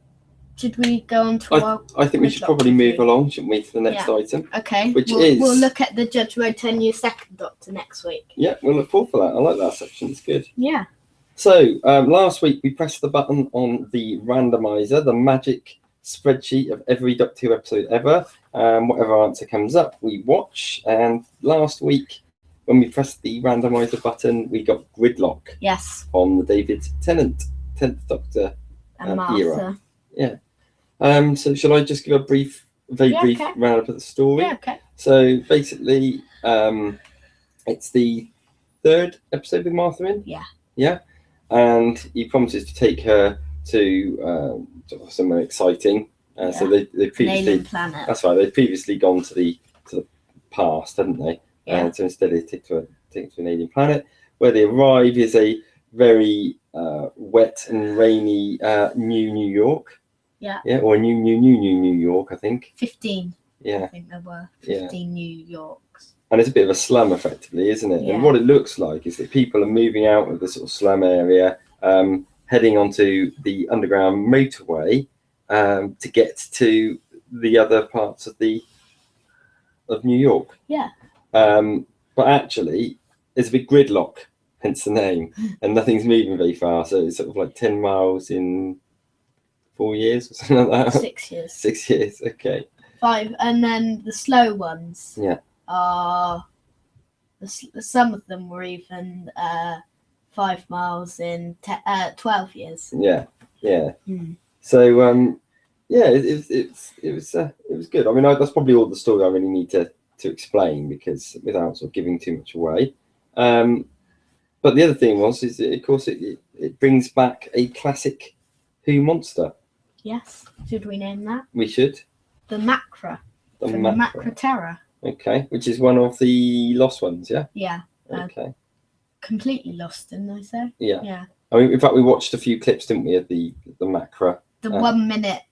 Should we go on to I think we should probably move along, shouldn't we, to the next item? Okay. We'll look at the Judge Mode 10-year second Doctor next week. Yeah, we'll look forward for that. I like that section. It's good. Yeah. So last week we pressed the button on the randomizer, the magic spreadsheet of every Doctor Who episode ever. Whatever answer comes up, we watch. And last week, when we pressed the randomizer button, we got Gridlock. Yes. On the David Tennant 10th Doctor era. Yeah. So shall I just give a very brief roundup of the story? Yeah, okay. So basically, it's the 3rd episode with Martha in. Yeah. Yeah. And he promises to take her to somewhere exciting. So they previously... An alien planet. That's right. They've previously gone to the past, haven't they? Yeah. So instead they take to an alien planet. Where they arrive is a very wet and rainy New York. Yeah. Yeah, or New York, I think. 15. Yeah. I think there were 15 New Yorks. And it's a bit of a slum, effectively, isn't it? Yeah. And what it looks like is that people are moving out of the sort of slum area, heading onto the underground motorway, to get to the other parts of New York. Yeah. But actually, there's a big gridlock, hence the name, and nothing's moving very far. So it's sort of like 10 miles in 4 years or something like that. 6 years. 6 years, okay. 5, and then the slow ones. Yeah. Are some of them were even 5 miles in 12 years. Yeah, yeah. Mm. So yeah, it was good. I mean, that's probably all the story I really need to explain, because without sort of giving too much away. But the other thing is that, of course, it brings back a classic Who monster. Yes. Should we name that? We should. The Macra. The Macra Terror. Okay, which is one of the lost ones, yeah? Yeah. Okay. Completely lost, didn't I say? Yeah. Yeah. I mean, in fact, we watched a few clips, didn't we, of the Macra? The 1 minute.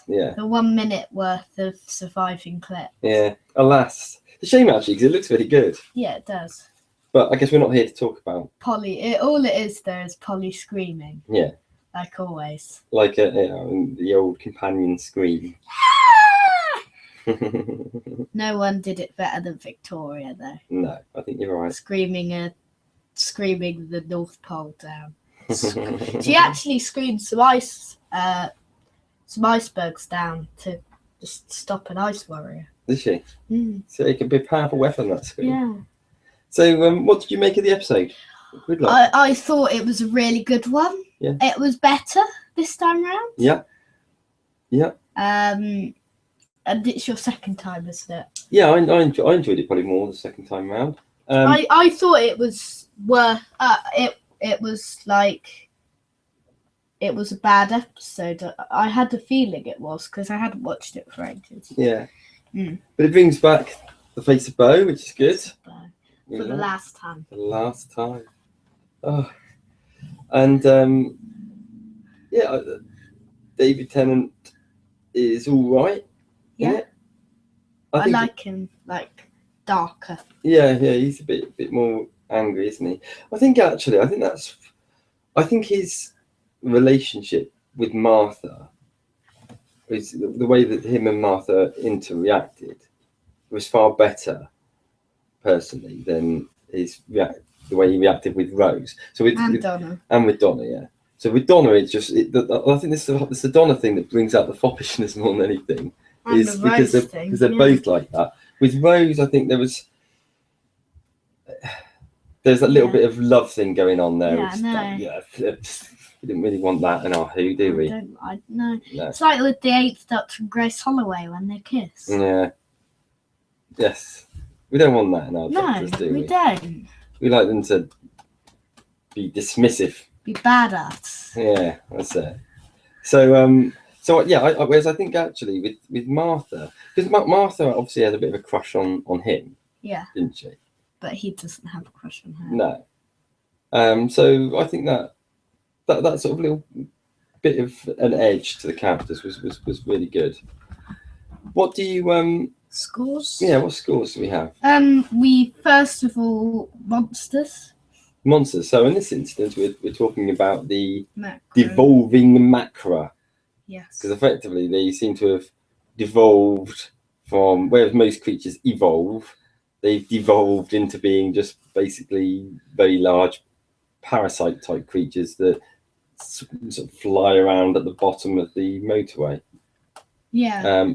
Yeah. The 1 minute worth of surviving clips. Yeah. Alas. It's a shame, actually, because it looks really good. Yeah, it does. But I guess we're not here to talk about Polly. All it is there is Polly screaming. Yeah. Like always. Like the old companion scream. No one did it better than Victoria, though. No, I think you're right. Screaming the North Pole down. She actually screamed some icebergs down to just stop an ice warrior. Did she? Mm. So it could be a powerful weapon, that scream. Yeah. So what did you make of the episode? Good luck. I thought it was a really good one. Yeah. It was better this time round. Yeah. Yeah. And it's your second time, isn't it? Yeah, I enjoyed it probably more the second time round. I thought it was worth. It was like it was a bad episode. I had the feeling it was, because I hadn't watched it for ages. Yeah. Mm. But it brings back the face of Bo, which is good. For the last time. The last time. Oh. And yeah, David Tennant is all right. Yeah. I like him darker. Yeah, he's a bit more angry, isn't he? I think his relationship with Martha, is the way that him and Martha interacted, was far better, personally, than the way he reacted with Rose. So with Donna. And with Donna, yeah. So with Donna, I think this is the Donna thing that brings out the foppishness more than anything. And is because they're both like that. With Rose, I think there's that little bit of love thing going on there. Yeah, We didn't really want that in our Who, do we? No. It's like with the 8th Doctor and Grace Holloway when they kiss. Yeah. Yes. We don't want that in our Doctors, do we? We don't. We like them to be dismissive. Be badass. Yeah, that's it. So yeah, whereas I think actually with Martha, because Martha obviously had a bit of a crush on him. Yeah. Didn't she? But he doesn't have a crush on her. No. So I think that sort of little bit of an edge to the characters was really good. What do you scores? Yeah, what scores do we have? We first of all monsters. So in this instance, we're talking about the Macra. devolving Macra. Yes. Because effectively they seem to have devolved from, whereas most creatures evolve, they've devolved into being just basically very large parasite type creatures that sort of fly around at the bottom of the motorway. Yeah.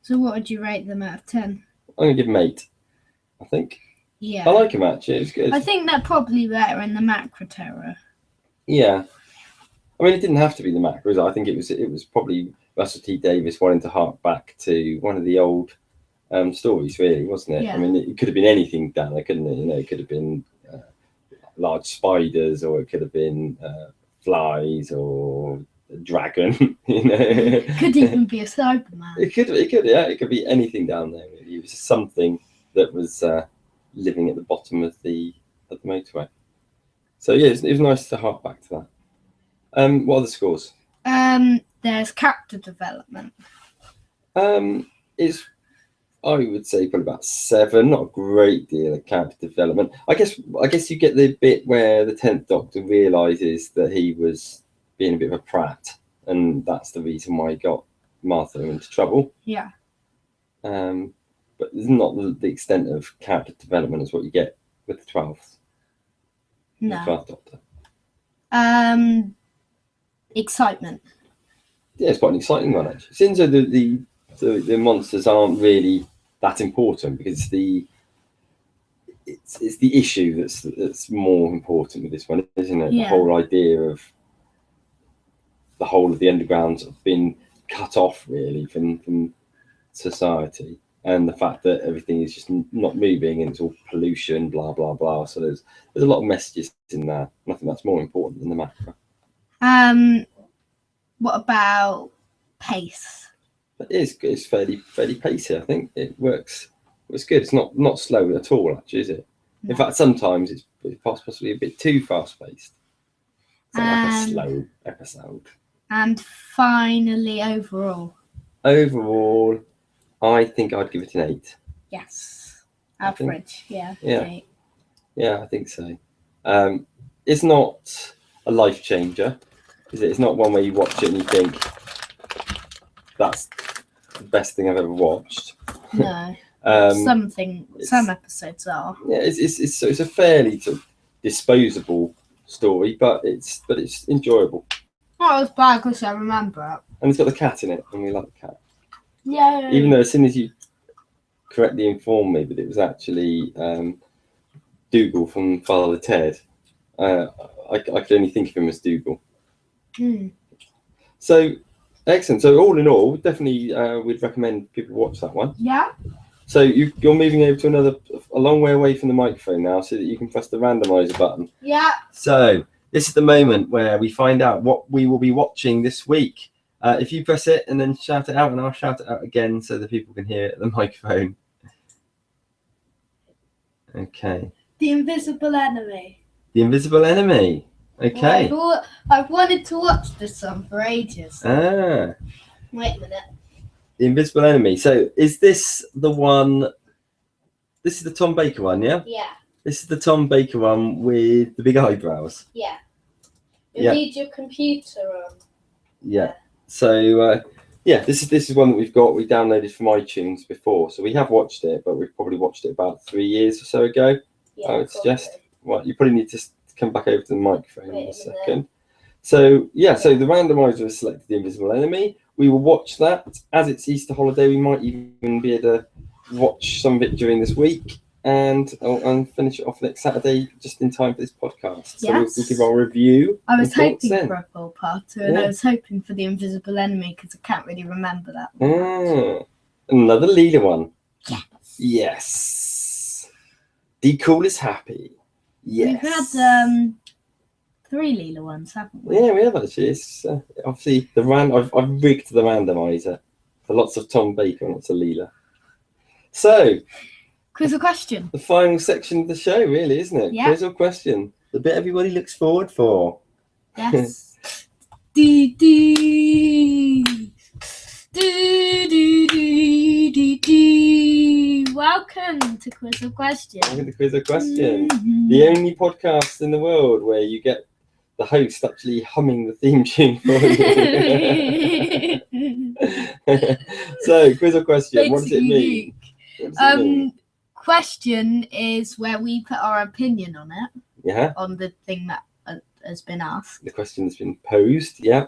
So what would you rate them out of 10? I'm going to give them 8, I think. Yeah. I like them actually, it's good. I think they're probably better in the Macra Terror. Yeah. I mean, it didn't have to be the Macra. I think it was probably Russell T Davies wanting to hark back to one of the old stories, really, wasn't it? Yeah. I mean, it could have been anything down there, couldn't it? You know, it could have been large spiders, or it could have been flies, or a dragon. You know, could even be a Cyberman. It could be anything down there. Really. It was something that was living at the bottom of the motorway. So yeah, it was nice to hark back to that. What are the scores? There's character development. It's, I would say, probably about 7. Not a great deal of character development. I guess you get the bit where the 10th Doctor realizes that he was being a bit of a prat, and that's the reason why he got Martha into trouble. Yeah. But there's not the extent of character development as what you get with the 12th. No. The 12th Doctor. Excitement. Yeah, it's quite an exciting one actually. Since the monsters aren't really that important, because it's the issue that's more important with this one, isn't it? Yeah. The whole idea of the whole of the underground have been cut off really from society, and the fact that everything is just not moving and it's all pollution, blah blah blah. So there's a lot of messages in there, and I think that's more important than the macro. What about pace? It's fairly pacey. I think it works. It's good. It's not slow at all, actually, is it? No. In fact, sometimes it's possibly a bit too fast paced. It's like a slow episode. And finally, overall, I think I'd give it an 8. Yes, average. Yeah. Yeah, I think so. It's not a life changer, is it? It's not one where you watch it and you think that's the best thing I've ever watched. No. Some episodes are. Yeah, it's a fairly sort of disposable story, but it's enjoyable. Oh, it's bad because I remember it. And it's got the cat in it, and we like the cat. Yeah. Even though as soon as you correctly informed me that it was actually Dougal from Father Ted, I could only think of him as Dougal. So excellent. So all in all, definitely we'd recommend people watch that one. Yeah. So you're moving over to a long way away from the microphone now, so that you can press the randomizer button. Yeah. So this is the moment where we find out what we will be watching this week. If you press it and then shout it out, and I'll shout it out again so that people can hear it at the microphone. Okay. The Invisible Enemy. The Invisible Enemy. Okay. Well, I've wanted to watch this one for ages. Wait a minute. The Invisible Enemy. So is this the one? This is the Tom Baker one, yeah? Yeah. This is the Tom Baker one with the big eyebrows. Yeah. You need your computer on. Yeah. So this is one that we've got. We downloaded from iTunes before, so we have watched it, but we've probably watched it about 3 years or so ago. Yeah, I would suggest. Well, you probably need to come back over to the microphone in a second. Minute. So the randomizer has selected The Invisible Enemy. We will watch that. As it's Easter holiday, we might even be able to watch some of it during this week and finish it off next Saturday, just in time for this podcast. So we'll give our review. I was hoping for a full part 2, and I was hoping for The Invisible Enemy because I can't really remember that one. Another Leela one. Yes. Yes. The Cool is Happy. Yes. We've had 3 Leela ones, haven't we? Yeah, we have actually. It's obviously I've rigged the randomizer for lots of Tom Baker and lots of Leela. So, quiz or question. The final section of the show, really, isn't it? Yeah. Quiz or question. The bit everybody looks forward for. Yes. do, do. Do, do, do, do, do. Welcome to Quiz or Question. Welcome to Quiz or Question. The only podcast in the world where you get the host actually humming the theme tune for you. So, Quiz or Question, what does it mean? Question is where we put our opinion on it. Yeah. On the thing that has been asked. The question has been posed, yeah.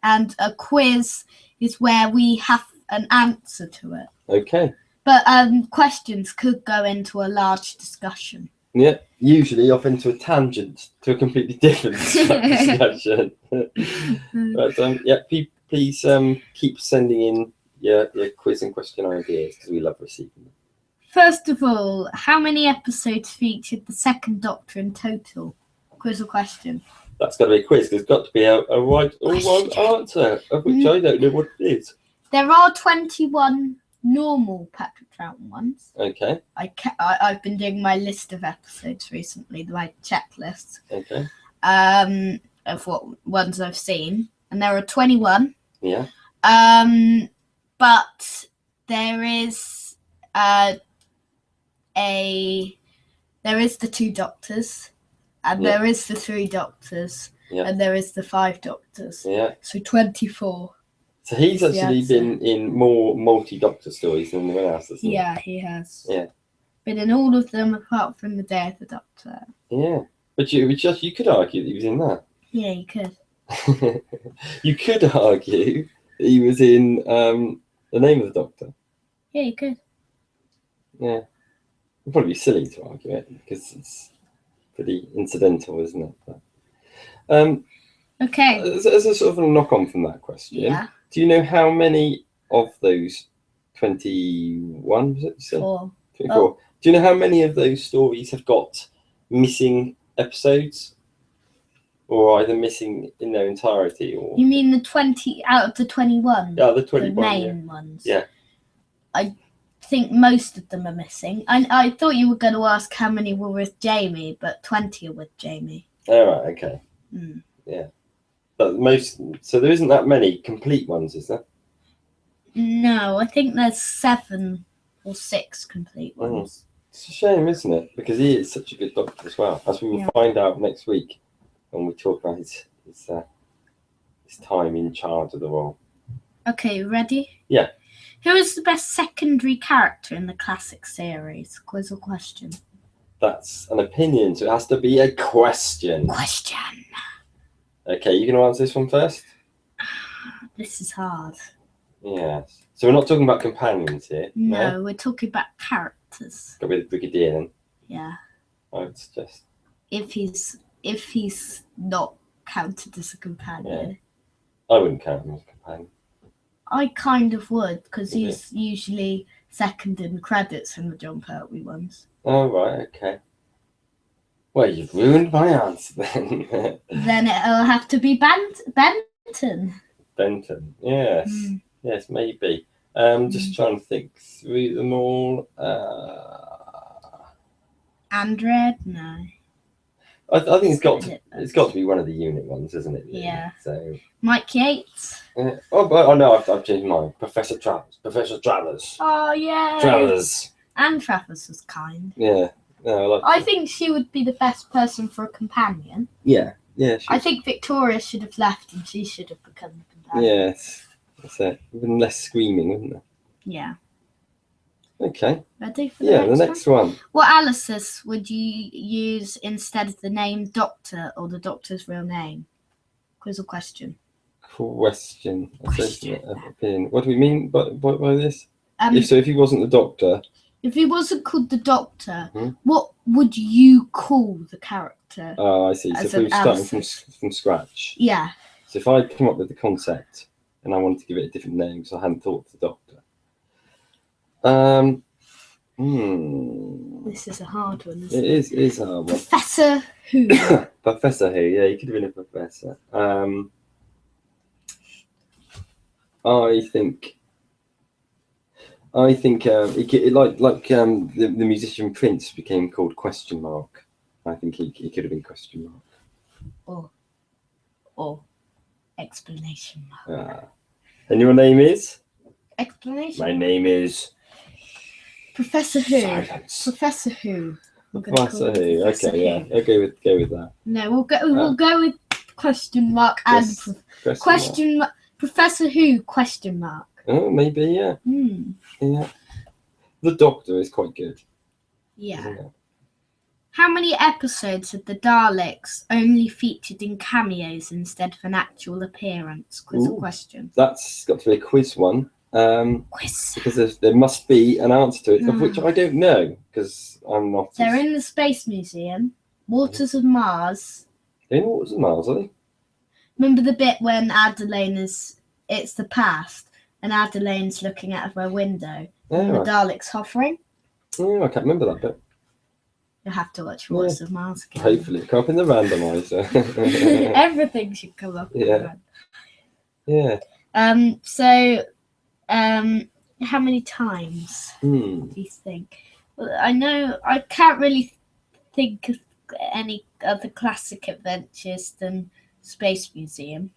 And a quiz is where we have an answer to it. Okay. But questions could go into a large discussion. Yeah, usually off into a tangent to a completely different discussion. But please keep sending in your quiz and question ideas because we love receiving them. First of all, how many episodes featured the second Doctor in total? Quiz or question? That's got to be a quiz. There's got to be a right or wrong answer, of which I don't know what it is. There are 21 normal Patrick Troughton ones. Okay. I've been doing my list of episodes recently, my checklist. Okay. Of what ones I've seen, and there are 21. Yeah. But there is there is the 2 Doctors, and there is the 3 Doctors, and there is the 5 Doctors. Yeah. So 24. So he's That's the actually answer. been in more multi-Doctor stories than anyone else, hasn't he? Yeah, he has. Yeah. Been in all of them apart from The Day of the Doctor. Yeah. But you could argue that he was in that. Yeah, you could. You could argue that he was in The Name of the Doctor. Yeah, you could. Yeah. It'd probably be silly to argue it because it's pretty incidental, isn't it? But, Okay. as a sort of a knock-on from that question, Yeah. do you know how many of those 21, was it? 4. 24? Oh. Do you know how many of those stories have got missing episodes? Or either missing in their entirety, or You mean the 20 out of the 21? yeah, the 21 the main ones. Yeah. I think most of them are missing. I thought you were going to ask how many were with Jamie, but 20 are with Jamie. All right, okay. Yeah, but so there isn't that many complete ones, is there? No, I think there's 7 or 6 complete ones. It's a shame, isn't it? Because he is such a good Doctor as well, as we will find out next week when we talk about his time in charge of the role. Okay, ready? Yeah. Who is the best secondary character in the classic series? Quiz or question? That's an opinion, so it has to be a question. Question. Okay, you going to answer this one first? This is hard. Yes. So we're not talking about companions here. No, we're talking about characters. Go with the Brigadier then. Yeah. I would suggest. If he's not counted as a companion. I wouldn't count him as a companion. I kind of would, because he's usually second in the credits in the Jon Pertwee ones. Oh, right, okay. Well, you've ruined my answer then. Then it'll have to be Benton. Benton, yes. Yes, maybe. Just trying to think through them all. Andred? No. I think it's got to be one of the unit ones, isn't it? Really? Yeah. So Mike Yates. Oh no, I've changed mine. Professor Travers. Oh yeah. Travers. And Travers was kind. Yeah. No, I think she would be the best person for a companion. Yeah. Yeah. I think Victoria should have left and she should have become the companion. Yes. That's it. Even less screaming, wouldn't there? Yeah. Okay. Ready for the next one? What aliases would you use instead of the name Doctor or the Doctor's real name? Quiz or question? Question. Question. What do we mean by this? If he wasn't the Doctor. If he wasn't called the Doctor, what would you call the character? Oh, I see. So if we were starting from scratch. Yeah. So if I come up with the concept and I wanted to give it a different name because I hadn't thought of the Doctor. This is a hard one, isn't it? It is a hard one. Professor Who? Professor Who, yeah, he could have been a professor. I think the musician Prince became called Question Mark. I think he could have been Question Mark. Or Explanation Mark. And your name is? Explanation. My name is Professor Who. Silence. Professor Who. Professor Who. Okay, yeah. I'll go with that. No, we'll go with Question Mark and Question Mark. Professor Who? Question Mark. Oh, maybe, yeah. Yeah. The Doctor is quite good. Yeah. How many episodes of the Daleks only featured in cameos instead of an actual appearance? Quiz or question? That's got to be a quiz one. Quiz. Because there must be an answer to it, of which I don't know, because I'm not. They're in the Space Museum. Waters of Mars. They're in Waters of Mars, are they? Remember the bit when it's the past, and Adelaine's looking out of her window, and the Dalek's hovering? Oh, I can't remember that bit. You'll have to watch Waters of Mars again. Hopefully it'll come up in the randomizer. Everything should come up. Yeah. Yeah. So, how many times do you think? Well, I know I can't really think of any other classic adventures than Space Museum.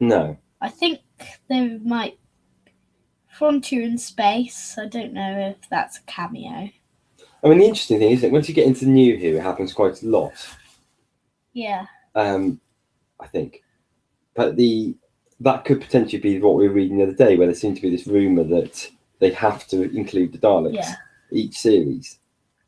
No. I think there might Frontier in Space. I don't know if that's a cameo. I mean, the interesting thing is that once you get into New Who, it happens quite a lot. Yeah. I think, but the that could potentially be what we were reading the other day, where there seemed to be this rumour that they have to include the Daleks each series.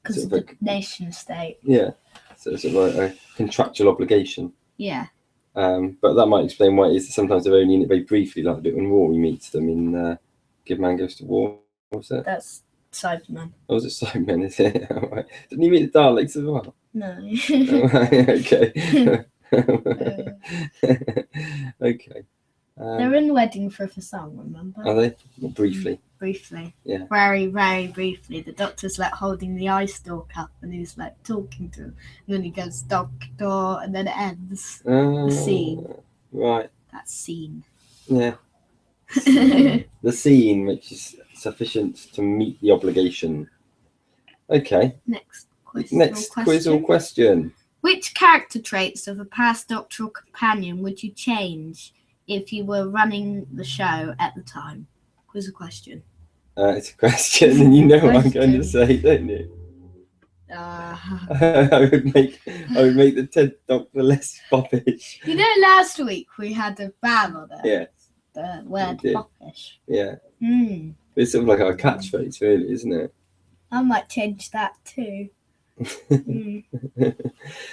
Because of the nation state. Yeah. So it's sort of a contractual obligation. Yeah. But that might explain why it is sometimes they're only in it very briefly, like a bit when Rory meets them in Give Man Goes to War. What was that? That's Cyberman. Oh, was it Cyberman, is it? Right. Didn't you meet the Daleks as well? No. Okay. Okay. They're in Wedding for the Song, remember? Are they? Well, briefly. Briefly. Yeah. Very, very briefly. The Doctor's like holding the eye stalk up and he's like talking to him. And then he goes, Doctor, and then it ends. The scene. Right. That scene. Yeah. The scene which is sufficient to meet the obligation. Okay. Next quiz. Quiz or question. Which character traits of a past Doctor or companion would you change if you were running the show at the time? Quiz or question? It's a question, and you know what I'm going to say, don't you? I would make the 10th Doctor less foppish. You know, last week we had a ban on it. Yeah. The word foppish. Yeah. It's sort of like our catchphrase, really, isn't it? I might change that too.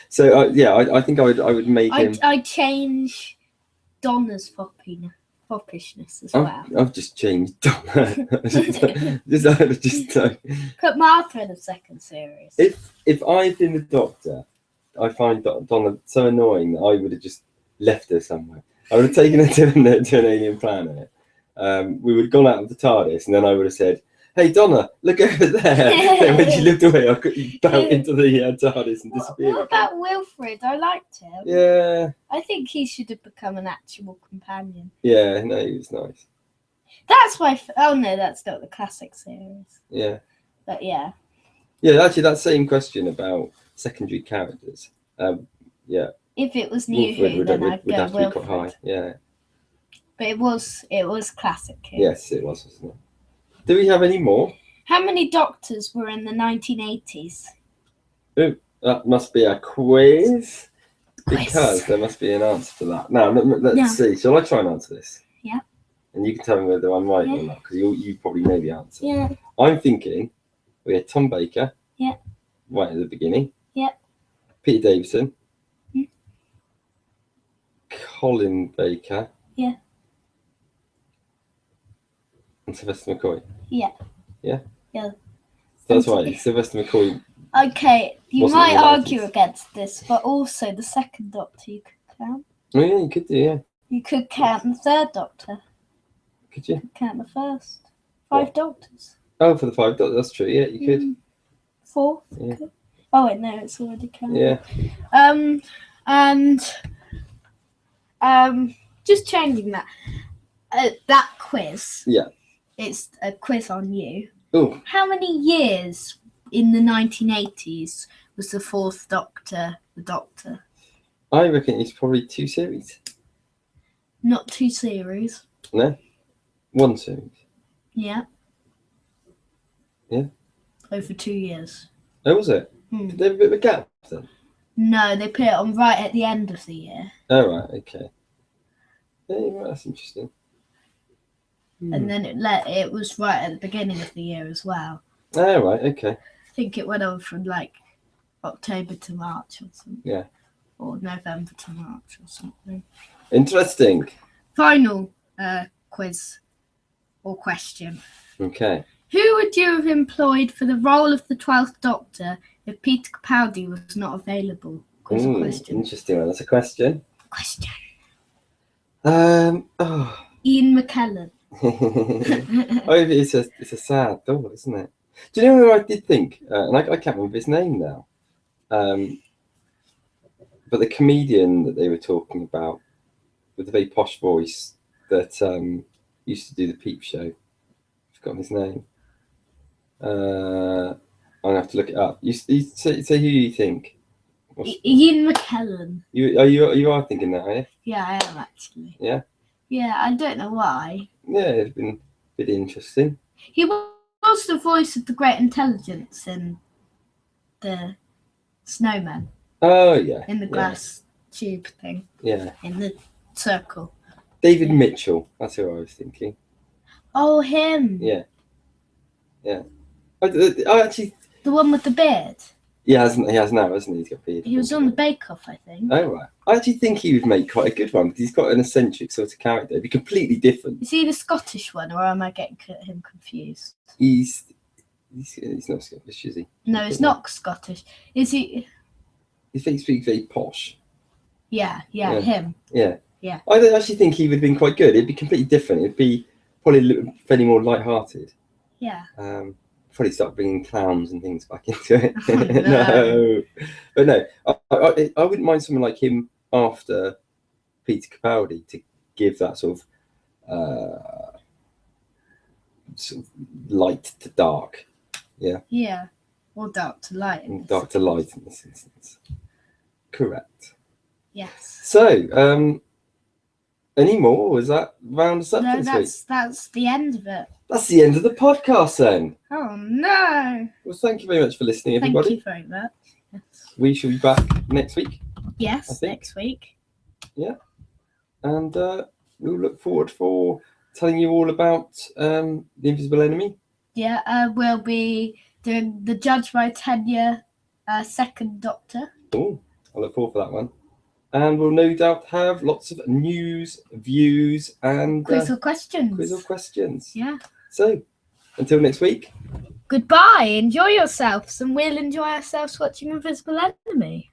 So I think I would make him. I'd change Donna's foppishness as well. I've just changed Donna. just put Martha in the second series. If I'd been the Doctor, I find Donna so annoying that I would have just left her somewhere. I would have taken her to an alien planet. We would have gone out of the TARDIS, and then I would have said, "Hey Donna, look over there." And when she looked away, I could bounce into the TARDIS and disappear. What about Wilfred? I liked him. Yeah. I think he should have become an actual companion. Yeah, no, he was nice. That's why. Oh no, that's not the classic series. Yeah. But yeah. Yeah, actually, that same question about secondary characters. Yeah. If it was New Who, then I'd go have to Wilfred. Be quite high. Yeah. But it was classic. Yes, it was, wasn't it? Do we have any more? How many Doctors were in the 1980s? Oh, that must be a quiz. Because there must be an answer to that. Now, let's see. Shall I try and answer this? Yeah. And you can tell me whether I'm right or not, because you probably know the answer. Yeah. I'm thinking we had Tom Baker. Yeah. Right at the beginning. Yeah. Peter Davison. Colin Baker. Yeah. And Sylvester McCoy. Yeah. Yeah? Yeah. That's right. Sylvester McCoy. Okay, you might argue against this, but also the second Doctor you could count. Oh yeah, you could do, yeah. You could count the third Doctor. Could you? You could count the first. 5 Doctors. Oh, for the 5 Doctors, that's true, yeah, you could. 4th. Yeah. Oh wait, no, it's already counted. Yeah. And just changing that. That quiz. Yeah. It's a quiz on you. Oh. How many years in the 1980s was the 4th Doctor the Doctor? I reckon it's probably 2 series. Not 2 series. No? 1 series. Yeah. Yeah. Over 2 years. Oh, was it? Did they have a bit of a gap then? No, they put it on right at the end of the year. Oh, right, okay. Yeah, right, that's interesting. And then it was right at the beginning of the year as well. Oh, right, okay. I think it went on from like October to March or something. Yeah. Or November to March or something. Interesting. Final quiz or question. Okay. Who would you have employed for the role of the 12th Doctor if Peter Capaldi was not available? Quiz or question? Interesting one. That's a question. Question. Ian McKellen. It's a sad thought, isn't it? Do you know who I did think? And I can't remember his name now. But the comedian that they were talking about with the very posh voice that used to do the Peep Show. I've forgotten his name. I'm gonna have to look it up. You say who you think? Ian McKellen. You are thinking that, are you? Yeah, I am actually. Yeah. Yeah, I don't know why. Yeah, it's been a bit interesting. He was the voice of the Great Intelligence in the Snowman. Oh yeah. In the glass tube thing. Yeah. In the circle. David Mitchell. That's who I was thinking. Oh, him. Yeah. I actually. The one with the beard. Yeah, he has now, hasn't he? He's got a beard. He was on the Bake Off, I think. Oh, right. I actually think he would make quite a good one because he's got an eccentric sort of character. It'd be completely different. Is he the Scottish one, or am I getting him confused? He's not Scottish, is he? No, he's not Scottish. Is he? He speaks very posh. Yeah, him. Yeah. Yeah. I actually think he would have been quite good. It'd be completely different. It'd be probably fairly more light-hearted. Yeah. Probably start bringing clowns and things back into it. No. But no, I wouldn't mind someone like him after Peter Capaldi to give that sort of light to dark. Yeah. Yeah. Or dark to light. Dark to light in this instance. Correct. Yes. So, any more? Was that round us up for this week? That's the end of it. That's the end of the podcast then. Oh no. Well, thank you very much for listening, everybody. Thank you very much. Yes. We shall be back next week. Yes, next week. Yeah. And we'll look forward for telling you all about The Invisible Enemy. Yeah, we'll be doing The Judge by Tenure, Second Doctor. Oh, I look forward for that one. And we'll no doubt have lots of news, views, and quiz or questions. Yeah. So, until next week. Goodbye. Enjoy yourselves, and we'll enjoy ourselves watching Invisible Enemy.